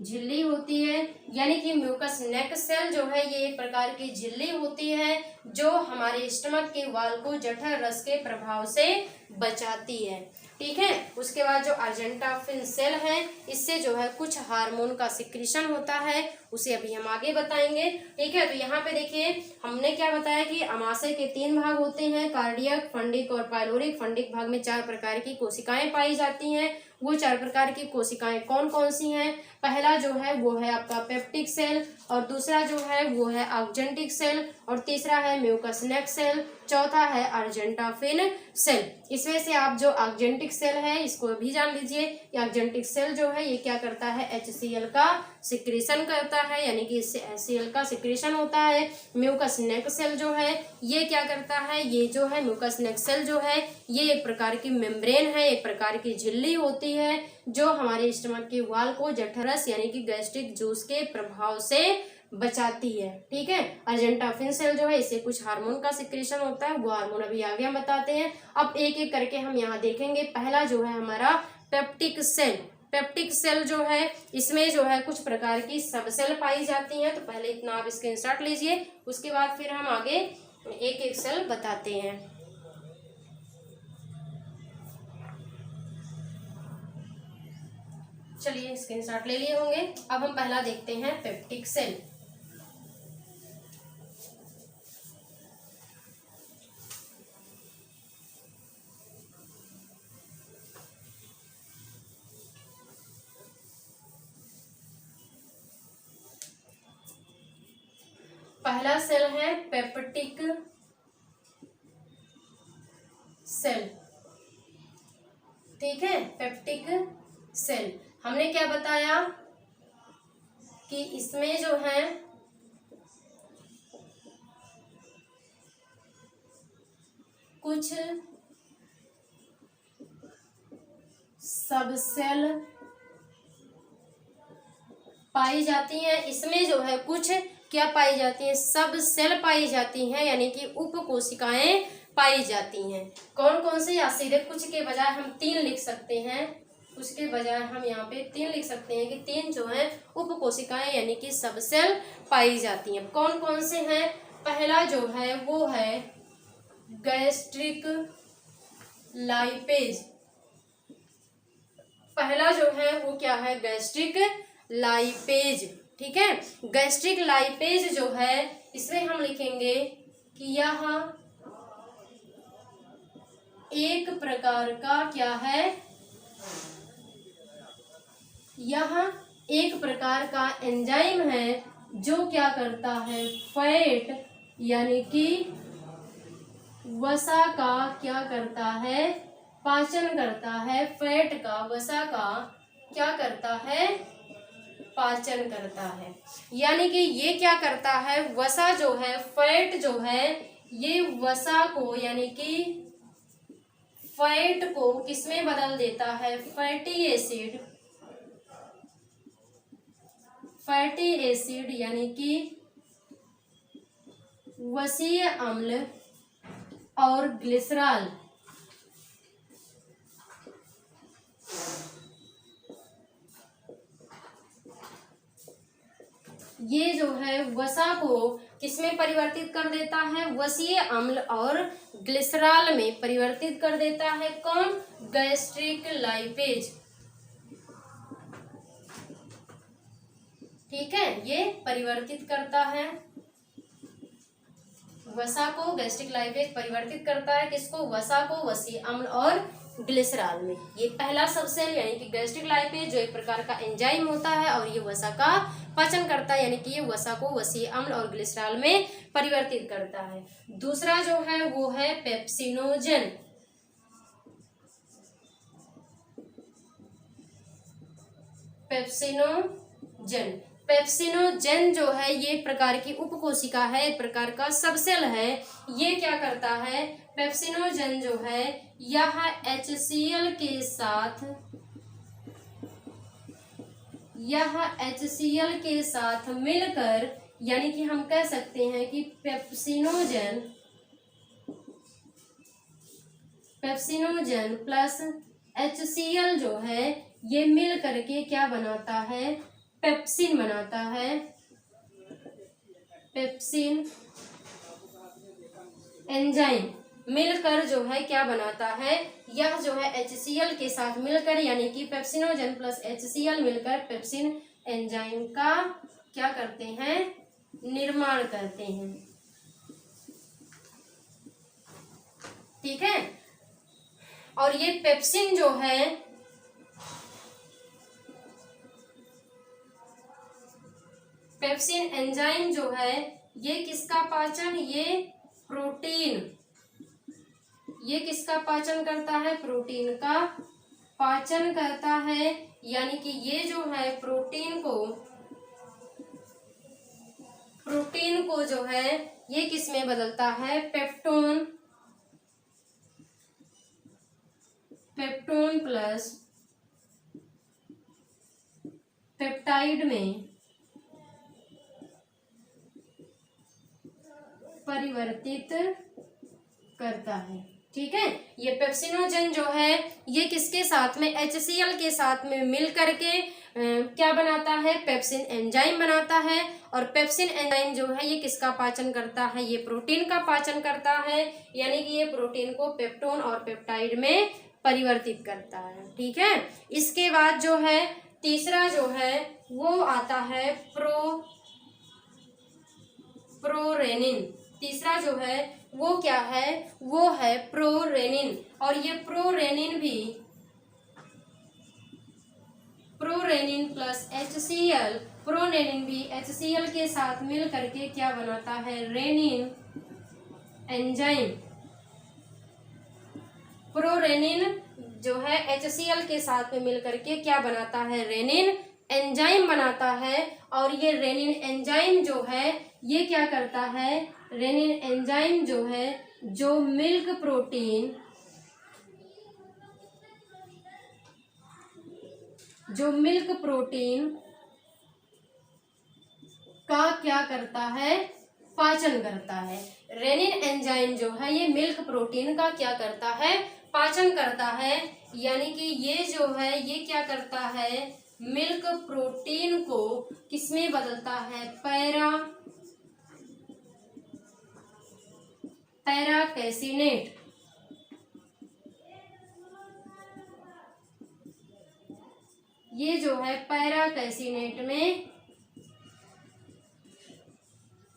झिल्ली होती है, यानी कि म्यूकस नेक सेल जो है ये एक प्रकार की झिल्ली होती है जो हमारे स्टमक के वाल को जठर रस के प्रभाव से बचाती है। ठीक है, उसके बाद जो अर्जेंटाफिन सेल है इससे जो है कुछ हार्मोन का सिक्रीशन होता है, उसे अभी हम आगे बताएंगे। ठीक है, तो यहाँ पे देखिए हमने क्या बताया कि अमाशय के 3 भाग होते हैं, कार्डियक, फंडिक और पाइलोरिक। फंडिक भाग में 4 प्रकार की कोशिकाएं पाई जाती हैं। वो 4 प्रकार की कोशिकाएं कौन कौन सी हैं, पहला जो है वो है आपका पेप्टिक सेल, और दूसरा जो है वो है आर्जेंटिक सेल, और तीसरा है म्यूकस नेक सेल, चौथा है अर्जेंटाफिन सेल। इसमें से आप जो आर्जेंटिक सेल है इसको भी जान लीजिए। आर्जेंटिक सेल जो है ये क्या करता है, HCl का सिक्रीशन करता है, यानी कि इससे HCl का सिक्रीशन होता है। म्यूकस नेक सेल जो है ये क्या करता है, ये जो है म्यूकस नेक सेल जो है ये एक प्रकार की मेम्ब्रेन है, एक प्रकार की झिल्ली होती है जो हमारे स्टमक के वाल को जठरस यानी कि गैस्ट्रिक जूस के प्रभाव से बचाती है। ठीक है, अर्जेंटाफिन सेल जो है इससे कुछ हार्मोन का सिक्रीशन होता है, वो हार्मोन अभी आगे हम बताते हैं। अब एक एक करके हम यहाँ देखेंगे। पहला जो है हमारा पेप्टिक सेल। पेप्टिक सेल जो है इसमें जो है कुछ प्रकार की सब सेल पाई जाती हैं, तो पहले इतना आप स्क्रीनशॉट लीजिए, उसके बाद फिर हम आगे एक एक सेल बताते हैं। चलिए स्क्रीनशॉट ले लिए होंगे। अब हम पहला देखते हैं पेप्टिक सेल। पहला सेल है पेप्टिक सेल। ठीक है, पेप्टिक सेल हमने क्या बताया कि इसमें जो है कुछ सब सेल पाई जाती हैं। इसमें जो है कुछ क्या पाई जाती है, सब सेल पाई जाती हैं, यानी कि उप कोशिकाएं पाई जाती हैं। कौन कौन सी, या सीधे कुछ के बजाय हम 3 लिख सकते हैं, उसके बजाय हम यहाँ पे 3 लिख सकते हैं कि 3 जो है उप कोशिकाएं यानी कि सब सेल पाई जाती हैं। कौन कौन से हैं, पहला जो है वो है गैस्ट्रिक लाइपेज। पहला जो है वो क्या है, गैस्ट्रिक लाइपेज। ठीक है, गैस्ट्रिक लाइपेज जो है इसमें हम लिखेंगे कि यह एक प्रकार का क्या है, यह एक प्रकार का एंजाइम है जो क्या करता है, फैट यानी कि वसा का क्या करता है, पाचन करता है। फैट का, वसा का क्या करता है, पाचन करता है। यानी कि ये क्या करता है, वसा जो है, फैट जो है, ये वसा को यानी कि फैट को किसमें बदल देता है, फैटी एसिड। फैटी एसिड यानी कि वसीय अम्ल और ग्लिसरॉल ये जो है वसा को किसमें परिवर्तित कर देता है, वसीय अम्ल और ग्लिसरॉल में परिवर्तित कर देता है। कौन, गैस्ट्रिक लाइपेज। ठीक है, ये परिवर्तित करता है वसा को, गैस्ट्रिक लाइपेज परिवर्तित करता है किसको, वसा को, वसीय अम्ल और ग्लिसरॉल में। ये पहला सबसेल यानी कि गैस्ट्रिक लाइपेज जो एक प्रकार का एंजाइम होता है और ये वसा का पाचन करता है, यानी कि ये वसा को वसीय अम्ल और ग्लिसरॉल में परिवर्तित करता है। दूसरा जो है वो है पेप्सिनोजन। पेप्सिनोजन जो है ये एक प्रकार की उपकोशिका है, एक प्रकार का सबसेल है। ये क्या करता है, पेप्सिनोजन जो है यह HCl के साथ मिलकर, यानी कि हम कह सकते हैं कि पेप्सिनोजन प्लस HCl जो है ये मिल करके क्या बनाता है, पेप्सिन बनाता है। पेप्सिन एंजाइम मिलकर जो है क्या बनाता है, यह जो है HCl के साथ मिलकर, यानी कि पेप्सिनोजन प्लस HCl मिलकर पेप्सिन एंजाइम का क्या करते हैं, निर्माण करते हैं। ठीक है, और ये पेप्सिन जो है पेप्सिन एंजाइम जो है ये किसका पाचन, ये किसका पाचन करता है, प्रोटीन का पाचन करता है। यानी कि ये जो है प्रोटीन को जो है ये किस में बदलता है, पेप्टोन प्लस पेप्टाइड में परिवर्तित करता है। ठीक है, ये पेप्सिनोजन जो है ये किसके साथ में, HCl के साथ में मिल करके क्या बनाता है, पेप्सिन एंजाइम बनाता है। और पेप्सिन एंजाइम जो है ये किसका पाचन करता है, ये प्रोटीन का पाचन करता है, यानी कि ये प्रोटीन को पेप्टोन और पेप्टाइड में परिवर्तित करता है। ठीक है, इसके बाद जो है तीसरा जो है वो आता है प्रोरेनिन। तीसरा जो है वो क्या है, वो है प्रोरेनिन। और ये प्रोरेनिन प्लस HCl, प्रोरेनिन भी HCl के साथ मिल करके क्या बनाता है, रेनिन एंजाइम। प्रोरेनिन जो है HCl के साथ में मिल करके क्या बनाता है, रेनिन एंजाइम बनाता है। और ये रेनिन एंजाइम जो है ये क्या करता है, रेनिन एंजाइम जो है जो मिल्क प्रोटीन का क्या करता है, पाचन करता है। रेनिन एंजाइम जो है ये मिल्क प्रोटीन का क्या करता है, पाचन करता है। यानी कि ये जो है ये क्या करता है, मिल्क प्रोटीन को किसमें बदलता है, पैराकैसिनेट। ये जो है पैराकैसिनेट में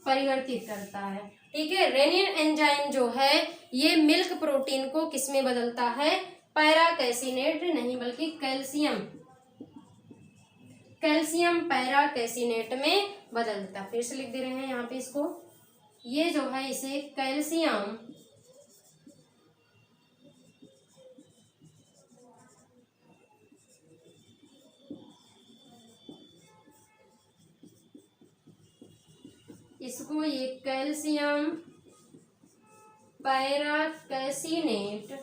परिवर्तित करता है। ठीक है, रेनिन एंजाइम जो है ये मिल्क प्रोटीन को किसमें बदलता है, पैराकैसिनेट नहीं बल्कि कैल्शियम पैराकैसिनेट में बदलता। फिर से लिख दे रहे हैं यहाँ पे इसको, ये जो है इसे कैल्शियम इसको ये कैल्शियम पैराकैसिनेट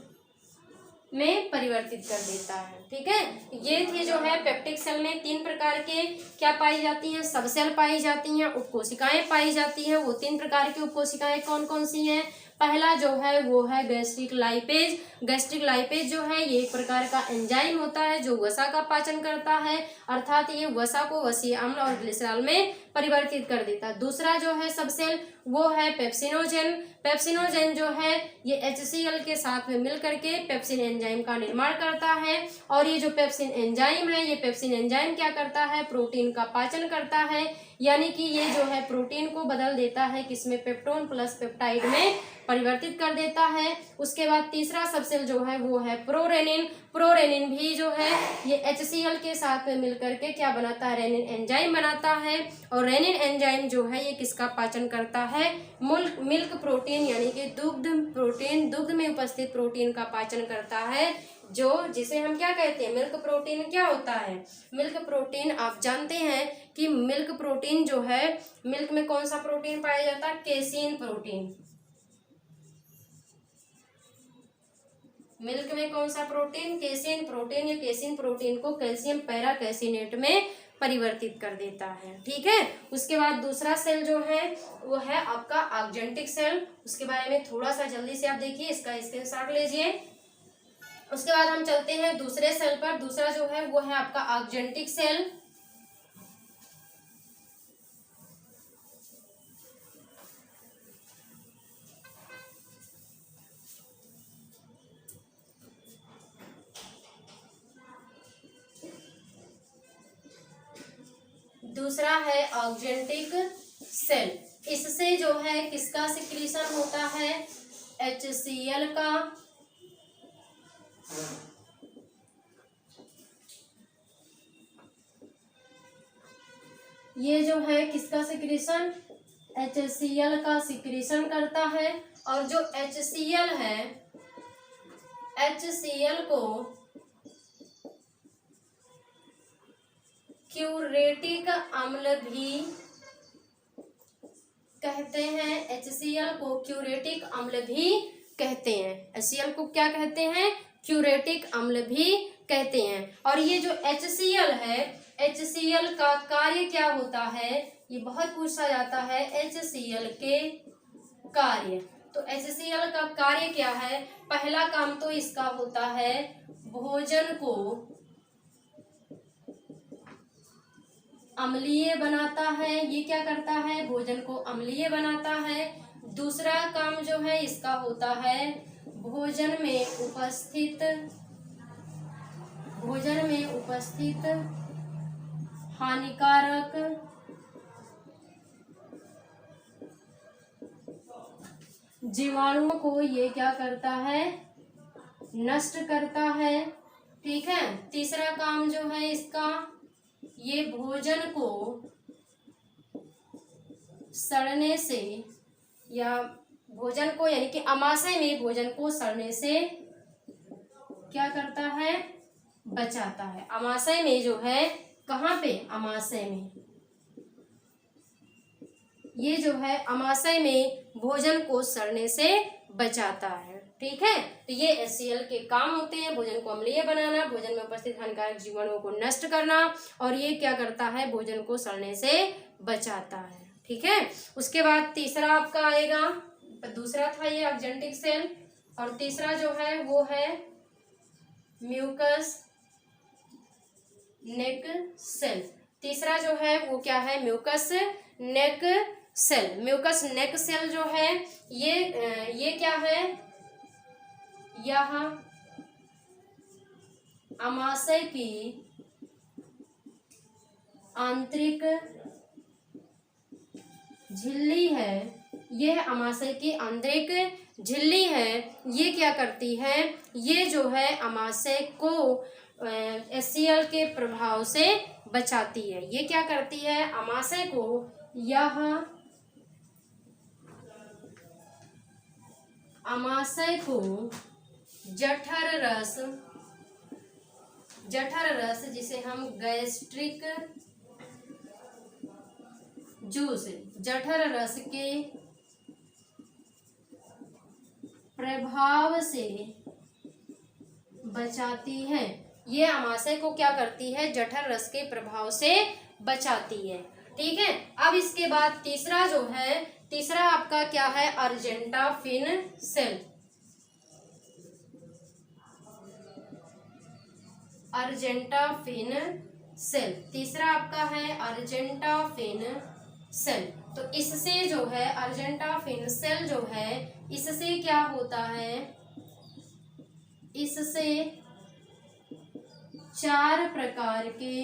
में परिवर्तित कर देता है। ठीक है, ये थे जो है पेप्टिक सेल में 3 प्रकार के क्या पाई जाती हैं, सबसेल पाई जाती हैं, उपकोशिकाएं पाई जाती हैं। वो 3 प्रकार की उपकोशिकाएं कौन कौन सी हैं, पहला जो है वो है गैस्ट्रिक लाइपेज। गैस्ट्रिक लाइपेज जो है ये एक प्रकार का एंजाइम होता है जो वसा का पाचन करता है, अर्थात ये वसा को वसीय अम्ल और ग्लिसरॉल में परिवर्तित कर देता है। दूसरा जो है सब सेल वो है पेप्सिनोजेन। पेप्सिनोजेन जो है ये HCl के साथ में मिल करके पेप्सिन एंजाइम का निर्माण करता है। और ये जो पेप्सिन एंजाइम है, ये पेप्सिन एंजाइम क्या करता है, प्रोटीन का पाचन करता है, यानी कि ये जो है प्रोटीन को बदल देता है किसमें, पेप्टोन प्लस पेप्टाइड में परिवर्तित कर देता है। उसके बाद तीसरा सबसेल जो है वो है प्रोरेनिन। प्रोरेनिन भी जो है ये HCl के साथ में मिलकर के क्या बनाता है, रेनिन एंजाइम बनाता है। और रेनिन एंजाइम जो है ये किसका पाचन करता है, मिल्क प्रोटीन यानी कि दुग्ध प्रोटीन, दुग्ध में उपस्थित प्रोटीन का पाचन करता है, जो जिसे हम क्या कहते हैं, मिल्क प्रोटीन क्या होता है। मिल्क प्रोटीन आप जानते हैं कि मिल्क प्रोटीन जो है, मिल्क में कौन सा प्रोटीन पाया जाता है, केसीन प्रोटीन। मिल्क में कौन सा प्रोटीन, केसीन प्रोटीन। ये केसीन प्रोटीन को कैल्शियम पैरा कैसिनेट में परिवर्तित कर देता है। ठीक है, उसके बाद दूसरा सेल जो है वो है आपका ऑक्जेंटिक सेल। उसके बारे में थोड़ा सा जल्दी से आप देखिए, इसका स्क्रीनशॉट लीजिए। उसके बाद हम चलते हैं दूसरे सेल पर। दूसरा जो है वो है आपका ऑक्जेंटिक सेल। दूसरा है ऑक्जेंटिक सेल। इससे जो है किसका सिक्रीशन होता है, HCl का। ये जो है किसका सिक्रीशन, HCl का सिक्रीशन करता है। और जो HCl है, HCl को क्यूरेटिक अम्ल भी कहते हैं। HCl को क्यूरेटिक अम्ल भी कहते हैं। HCl को क्या कहते हैं, क्यूरेटिक अम्ल भी कहते हैं। और ये जो HCl है, HCl का कार्य क्या होता है, ये बहुत पूछा जाता है, HCl के कार्य। तो HCl का कार्य क्या है, पहला काम तो इसका होता है भोजन को अम्लीय बनाता है। ये क्या करता है, भोजन को अम्लीय बनाता है। दूसरा काम जो है इसका होता है भोजन में उपस्थित हानिकारक जीवाणुओं को ये क्या करता है, नष्ट करता है। ठीक है, तीसरा काम जो है इसका, ये भोजन को सड़ने से, या भोजन को यानी कि अमाशय में भोजन को सड़ने से क्या करता है, बचाता है। अमाशय में जो है, कहाँ पे, अमाशय में, ये जो है अमाशय में भोजन को सड़ने से बचाता है। ठीक है, तो ये HCl के काम होते हैं, भोजन को अम्लीय बनाना, भोजन में उपस्थित हानिकारक जीवाणुओं को नष्ट करना, और ये क्या करता है, भोजन को सड़ने से बचाता है। ठीक है, उसके बाद तीसरा आपका आएगा, दूसरा था ये ऑक्जेंटिक सेल, और तीसरा जो है वो है म्यूकस नेक सेल। तीसरा जो है वो क्या है, म्यूकस नेक सेल। म्यूकस नेक सेल जो है ये क्या है, यह अमाशय की आंतरिक झिल्ली है। यह अमाशय की आंतरिक झिल्ली है। ये क्या करती है, ये जो है अमाशय को HCl के प्रभाव से बचाती है। ये क्या करती है, अमाशय को, यह अमाशय को जठर रस जिसे हम गैस्ट्रिक जूस, जठर रस के प्रभाव से बचाती है। ये अमाशय को क्या करती है, जठर रस के प्रभाव से बचाती है। ठीक है, अब इसके बाद तीसरा जो है, तीसरा आपका क्या है, अर्जेंटाफिन सेल। अर्जेंटाफिन सेल तीसरा आपका है अर्जेंटाफिन सेल। तो इससे जो है अर्जेंटाफिन सेल जो है, इससे क्या होता है, इससे 4 प्रकार के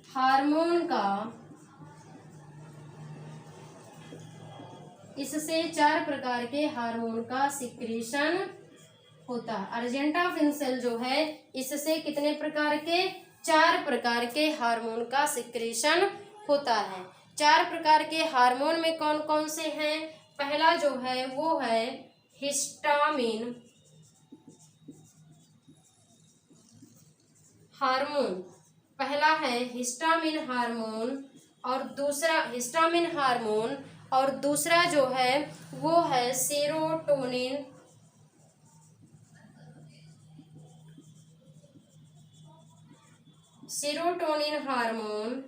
हार्मोन का, इससे 4 प्रकार के हार्मोन का सिक्रीशन होता है। अर्जेंटाफिन सेल जो है इससे कितने प्रकार के, 4 प्रकार के हार्मोन का सिक्रीशन होता है। 4 प्रकार के हार्मोन में कौन कौन से हैं? पहला जो है वो है हिस्टामिन हार्मोन, पहला है हिस्टामिन हार्मोन और दूसरा हिस्टामिन हार्मोन, और दूसरा जो है वो है serotonin hormone,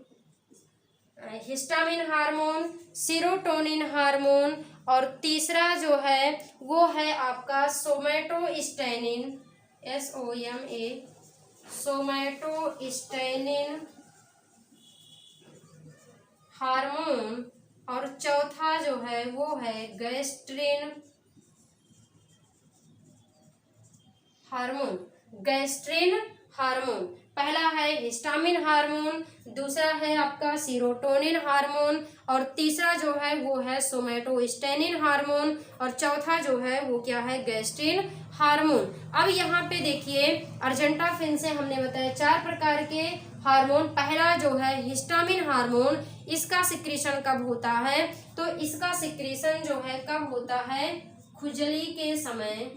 histamine hormone, serotonin hormone, और तीसरा जो है वो है आपका सोमैटोस्टेनिन, SOMA, सोमैटोस्टेनिन हार्मोन, और चौथा जो है वो है गैस्ट्रिन हार्मोन। गैस्ट्रिन हार्मोन, पहला है हिस्टामिन हार्मोन, दूसरा है आपका सीरोटोनिन हार्मोन, और तीसरा जो है वो है सोमैटोस्टेनिन हार्मोन, और चौथा जो है वो क्या है, गैस्ट्रिन हार्मोन। अब यहाँ पे देखिए अर्जेंटाफिन से हमने बताया 4 प्रकार के हार्मोन। पहला जो है हिस्टामिन हार्मोन, इसका सिक्रीशन कब होता है, तो इसका सिक्रीशन जो है कब होता है, खुजली के समय।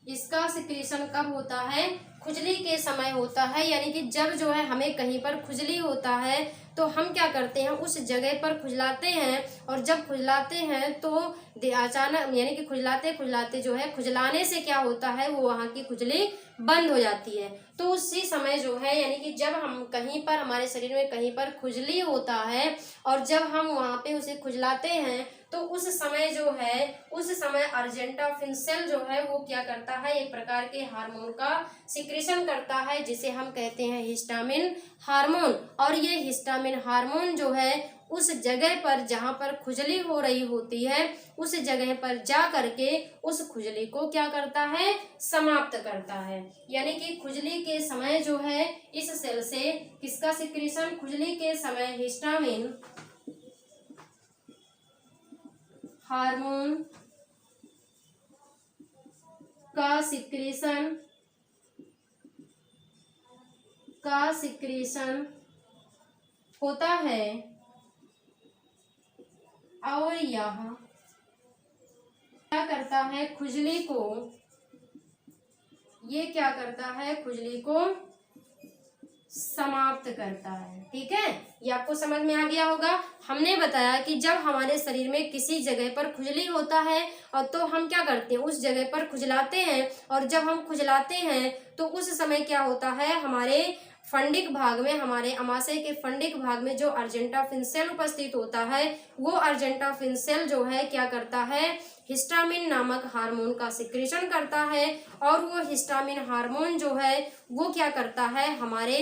इसका सिक्रीशन कब होता है, खुजली के समय होता है। यानी कि जब जो है हमें कहीं पर खुजली होता है तो हम क्या करते हैं, उस जगह पर खुजलाते हैं, और जब खुजलाते हैं तो अचानक यानी कि खुजलाते खुजलाते जो है, खुजलाने से क्या होता है, वो वहाँ की खुजली बंद हो जाती है। तो उसी समय जो है यानी कि जब हम कहीं पर, हमारे शरीर में कहीं पर खुजली होता है और जब हम वहाँ पे उसे खुजलाते हैं तो उस समय जो है, उस समय अर्जेंटाफिन सेल जो है वो क्या करता है, एक प्रकार के हार्मोन का सिक्रीशन करता है जिसे हम कहते हैं हिस्टामिन हार्मोन। और ये हिस्टामिन हार्मोन जो है उस जगह पर जहाँ पर खुजली हो रही होती है, उस जगह पर जा करके उस खुजली को क्या करता है, समाप्त करता है। यानी कि खुजली के समय जो है इस सेल से किसका सिक्रीशन, खुजली के समय हिस्टामिन हार्मोन का सिक्रीशन होता है, और यह क्या करता है, खुजली को, ये क्या करता है, खुजली को समाप्त करता है। ठीक है, ये आपको समझ में आ गया होगा। हमने बताया कि जब हमारे शरीर में किसी जगह पर खुजली होता है और तो हम क्या करते हैं, उस जगह पर खुजलाते हैं, और जब हम खुजलाते हैं तो उस समय क्या होता है, हमारे फंडिक भाग में, हमारे अमाशय के फंडिक भाग में जो अर्जेंटाफिन सेल उपस्थित होता है, वो अर्जेंटाफिन सेल जो है क्या करता है, हिस्टामिन नामक हार्मोन का सिक्रीशन करता है, और वो हिस्टामिन हार्मोन जो है वो क्या करता है, हमारे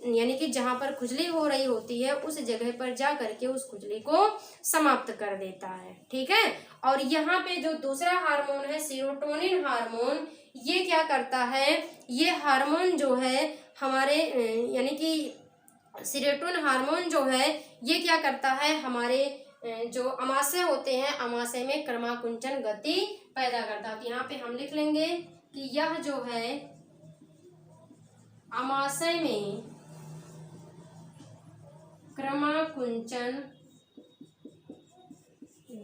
यानी कि जहाँ पर खुजली हो रही होती है उस जगह पर जा करके उस खुजली को समाप्त कर देता है। ठीक है, और यहाँ पे जो दूसरा हार्मोन है सेरोटोनिन हार्मोन, ये क्या करता है, ये हार्मोन जो है हमारे यानी कि सेरोटोनिन हार्मोन जो है ये क्या करता है, हमारे जो अमाशय होते हैं, अमाशय में क्रमाकुंचन गति पैदा करता है। तो यहाँ पे हम लिख लेंगे कि यह जो है अमाशय में क्रमाकुंचन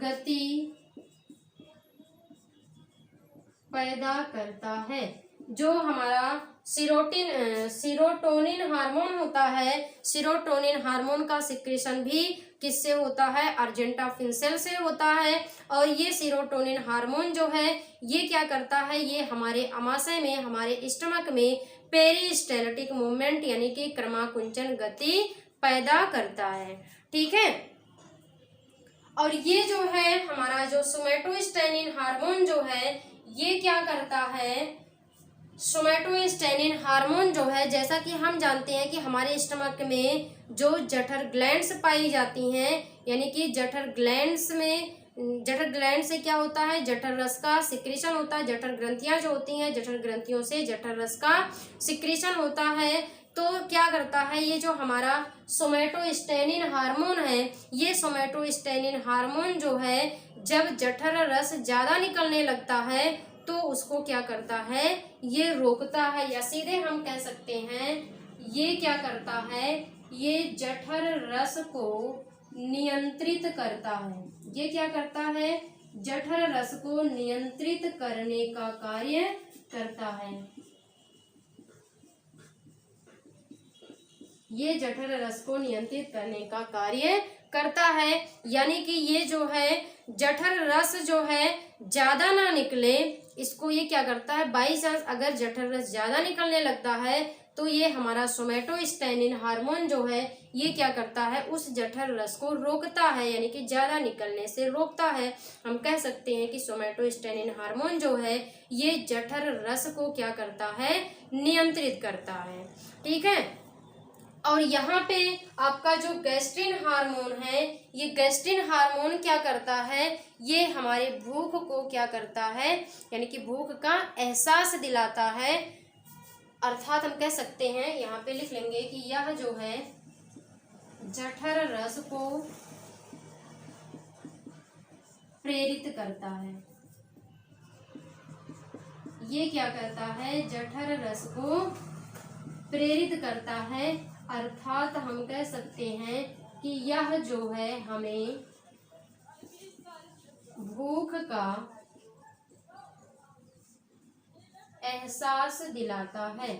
गति पैदा करता है। जो हमारा सीरोटोनिन हार्मोन होता है, सीरोटोनिन हार्मोन का सिक्रीशन भी किससे होता है, अर्जेंटाफिन सेल से होता है। और ये सीरोटोनिन हार्मोन जो है ये क्या करता है, ये हमारे अमाशय में, हमारे स्टमक में पेरिस्टाल्टिक मूवमेंट यानी कि क्रमाकुंचन गति पैदा करता है। ठीक है, और ये जो है हमारा जो सोमैटोस्टेनिन हार्मोन जो है ये क्या करता है, सोमैटोस्टेनिन हार्मोन जो है, जैसा कि हम जानते हैं कि हमारे स्टमक में जो जठर ग्लैंड्स पाई जाती हैं, यानी कि जठर ग्लैंड्स में, जठर ग्लैंड से क्या होता है, जठर रस का सिक्रीशन होता है। जठर ग्रंथियां जो होती हैं, जठर ग्रंथियों से जठर रस का सिक्रीशन होता है। तो क्या करता है, ये जो हमारा सोमैटोस्टेनिन हार्मोन है, ये सोमैटोस्टेनिन हार्मोन जो है जब जठर रस ज्यादा निकलने लगता है तो उसको क्या करता है, ये रोकता है, या सीधे हम कह सकते हैं ये क्या करता है, ये जठर रस को नियंत्रित करता है। ये क्या करता है, जठर रस को नियंत्रित करने का कार्य करता है। ये जठर रस को नियंत्रित करने का कार्य करता है, यानी कि ये जो है जठर रस जो है ज्यादा ना निकले, इसको ये क्या करता है, बाई चांस अगर जठर रस ज्यादा निकलने लगता है तो ये हमारा सोमैटोस्टेनिन हार्मोन जो है ये क्या करता है, उस जठर रस को रोकता है, यानी कि ज्यादा निकलने से रोकता है। हम कह सकते हैं कि सोमैटोस्टेनिन हार्मोन जो है ये जठर रस को क्या करता है, नियंत्रित करता है। ठीक है। और यहाँ पे आपका जो गैस्ट्रिन हार्मोन है, ये गैस्ट्रिन हार्मोन क्या करता है, ये हमारे भूख को क्या करता है, यानी कि भूख का एहसास दिलाता है। अर्थात हम कह सकते हैं, यहाँ पे लिख लेंगे कि यह जो है जठर रस को प्रेरित करता है। ये क्या करता है, जठर रस को प्रेरित करता है। अर्थात हम कह सकते हैं कि यह जो है हमें भूख का एहसास दिलाता है।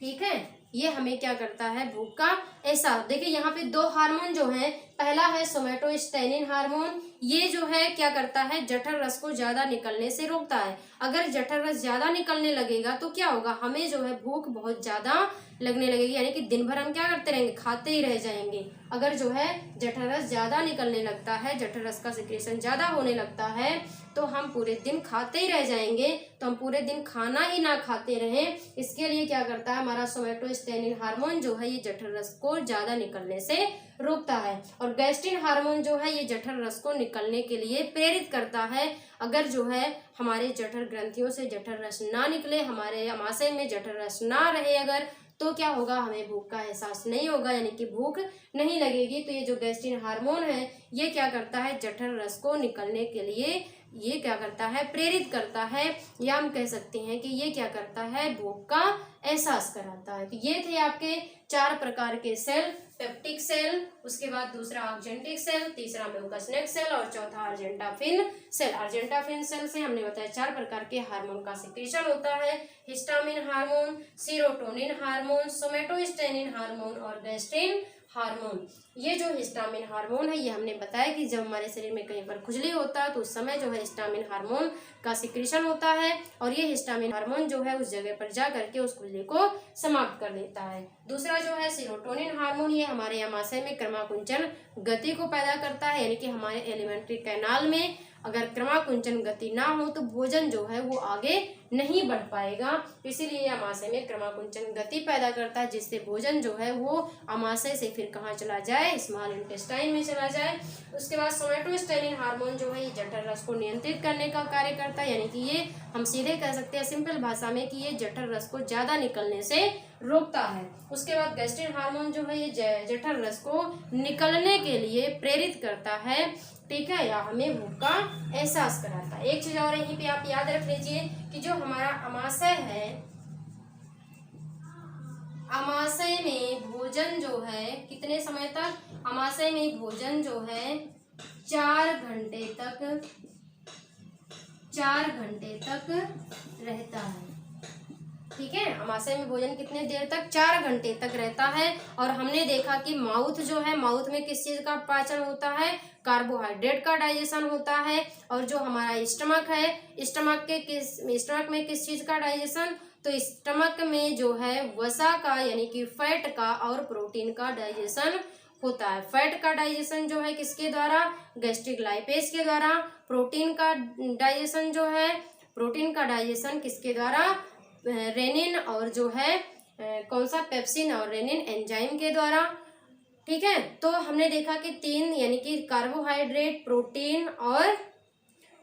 ठीक है, ये हमें क्या करता है, भूख का एहसास। देखिए यहाँ पे दो हार्मोन जो हैं, पहला है सोमैटोस्टेनिन हार्मोन, ये जो है क्या करता है, जठर रस को ज्यादा निकलने से रोकता है। अगर जठर रस ज्यादा निकलने लगेगा तो क्या होगा, हमें जो है भूख बहुत ज्यादा लगने लगेगी, यानी कि दिन भर हम क्या करते रहेंगे, खाते ही रह जाएंगे। अगर जो है जठर रस ज्यादा निकलने लगता है, जठर रस का सिक्रेशन ज्यादा होने लगता है तो हम पूरे दिन खाते ही रह जाएंगे। तो हम पूरे दिन खाना ही ना खाते रहें, इसके लिए क्या करता है, हमारा सोमैटोस्टेनिन हार्मोन जो है ये जठर रस को ज्यादा निकलने से रोकता है। और गैस्ट्रिन हार्मोन जो है ये जठर रस को निकलने के लिए प्रेरित करता है। अगर जो है हमारे जठर ग्रंथियों से जठर रस ना निकले, हमारे आमाशय में जठर रस ना रहे अगर, तो क्या होगा, हमें भूख का एहसास नहीं होगा, यानी कि भूख नहीं लगेगी। तो ये जो गैस्ट्रिन हार्मोन है ये क्या करता है, जठर रस को निकलने के लिए ये क्या करता है, प्रेरित करता है, या हम कह सकते हैं कि ये क्या करता है, भूख का एहसास कराता है। तो ये थे आपके 4 प्रकार के सेल, पेप्टिक सेल, उसके बाद दूसरा ऑक्जेंटिक सेल, तीसरा म्यूकोसनेक सेल और चौथा अर्जेंटाफिन सेल। अर्जेंटाफिन सेल से हमने बताया 4 प्रकार के हार्मोन का सिक्रीशन होता है, histamine hormone, serotonin hormone, somatostatin hormone और गैस्ट्रिन हार्मोन। ये जो हिस्टामिन हार्मोन है ये हमने बताया कि जब हमारे शरीर में कहीं पर खुजली होता है तो उस समय जो है हिस्टामिन हार्मोन का सिक्रीशन होता है, और ये हिस्टामिन हार्मोन जो है उस जगह पर जा करके उस खुजली को समाप्त कर देता है। दूसरा जो है सीरोटोनिन हार्मोन, ये हमारे आमाशय में क्रमाकुंचन गति को पैदा करता है, यानी कि हमारे एलिमेंट्री कैनाल में अगर क्रमाकुंचन गति ना हो तो भोजन जो है वो आगे नहीं बढ़ पाएगा। इसीलिए आमाशय में क्रमाकुंचन गति पैदा करता है, जिससे भोजन जो है वो आमाशय से फिर कहाँ चला जाए, स्मॉल इंटेस्टाइन में चला जाए। उसके बाद सोमैटोस्टेनिन हार्मोन जो है ये जठर रस को नियंत्रित करने का कार्य करता है, यानी कि ये हम सीधे कह सकते हैं सिंपल भाषा में कि ये जठर रस को ज्यादा निकलने से रोकता है। उसके बाद गैस्ट्रिन हार्मोन जो है ये जठर रस को निकलने के लिए प्रेरित करता है। ठीक है, या हमें भूख का एहसास कराता है। एक चीज और यहीं पे आप याद रख लीजिए कि जो हमारा आमाशय है, आमाशय में भोजन जो है कितने समय तक, आमाशय में भोजन जो है 4 घंटे तक रहता है। ठीक है, आमाशय में भोजन कितने देर तक, 4 घंटे तक रहता है। और हमने देखा कि माउथ जो है, माउथ में किस चीज का पाचन होता है, कार्बोहाइड्रेट का डाइजेशन होता है। और जो हमारा स्टमक है, स्टमक में किस चीज का डाइजेशन, तो स्टमक में जो है वसा का यानी कि फैट का और प्रोटीन का डाइजेशन होता है। फैट का डाइजेशन जो है किसके द्वारा, गैस्ट्रिक लाइपेज के द्वारा। प्रोटीन का डाइजेशन जो है, प्रोटीन का डाइजेशन किसके द्वारा, रेनिन और जो है कौन सा, पेप्सिन और रेनिन एंजाइम के द्वारा। ठीक है, तो हमने देखा कि 3 यानी कि कार्बोहाइड्रेट, प्रोटीन और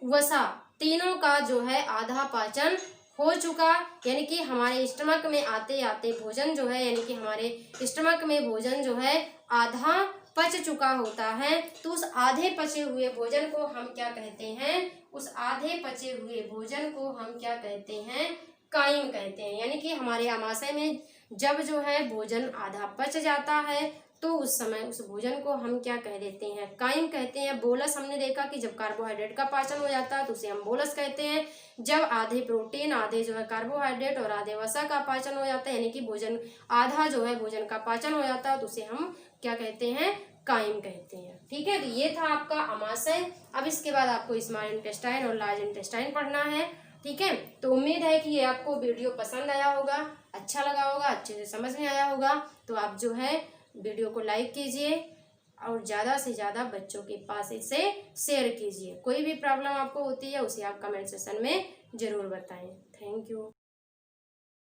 वसा, तीनों का जो है आधा पाचन हो चुका, यानी कि हमारे स्टमक में आते आते भोजन जो है, यानी कि हमारे स्टमक में भोजन जो है आधा पच चुका होता है। तो उस आधे पचे हुए भोजन को हम क्या कहते हैं, उस आधे पचे हुए भोजन को हम क्या कहते हैं, काइम कहते हैं। यानी कि हमारे आमाशय में जब जो है भोजन आधा पच जाता है तो उस समय उस भोजन को हम क्या कह देते हैं, काइम कहते हैं। बोलस हमने देखा कि जब कार्बोहाइड्रेट का पाचन हो जाता है तो उसे हम बोलस कहते हैं। जब आधे प्रोटीन, आधे जो है कार्बोहाइड्रेट और आधे वसा का पाचन हो जाता है, यानी कि भोजन आधा जो है भोजन का पाचन हो जाता है, तो उसे हम क्या कहते हैं, काइम कहते हैं। ठीक है, तो ये था आपका आमाशय। अब इसके बाद आपको स्मॉल इंटेस्टाइन और लार्ज इंटेस्टाइन पढ़ना है। ठीक है, तो उम्मीद है कि ये आपको वीडियो पसंद आया होगा, अच्छा लगा होगा, अच्छे से समझ में आया होगा। तो आप जो है वीडियो को लाइक कीजिए और ज़्यादा से ज़्यादा बच्चों के पास इसे शेयर कीजिए। कोई भी प्रॉब्लम आपको होती है उसे आप कमेंट सेक्शन में ज़रूर बताएं। Thank you.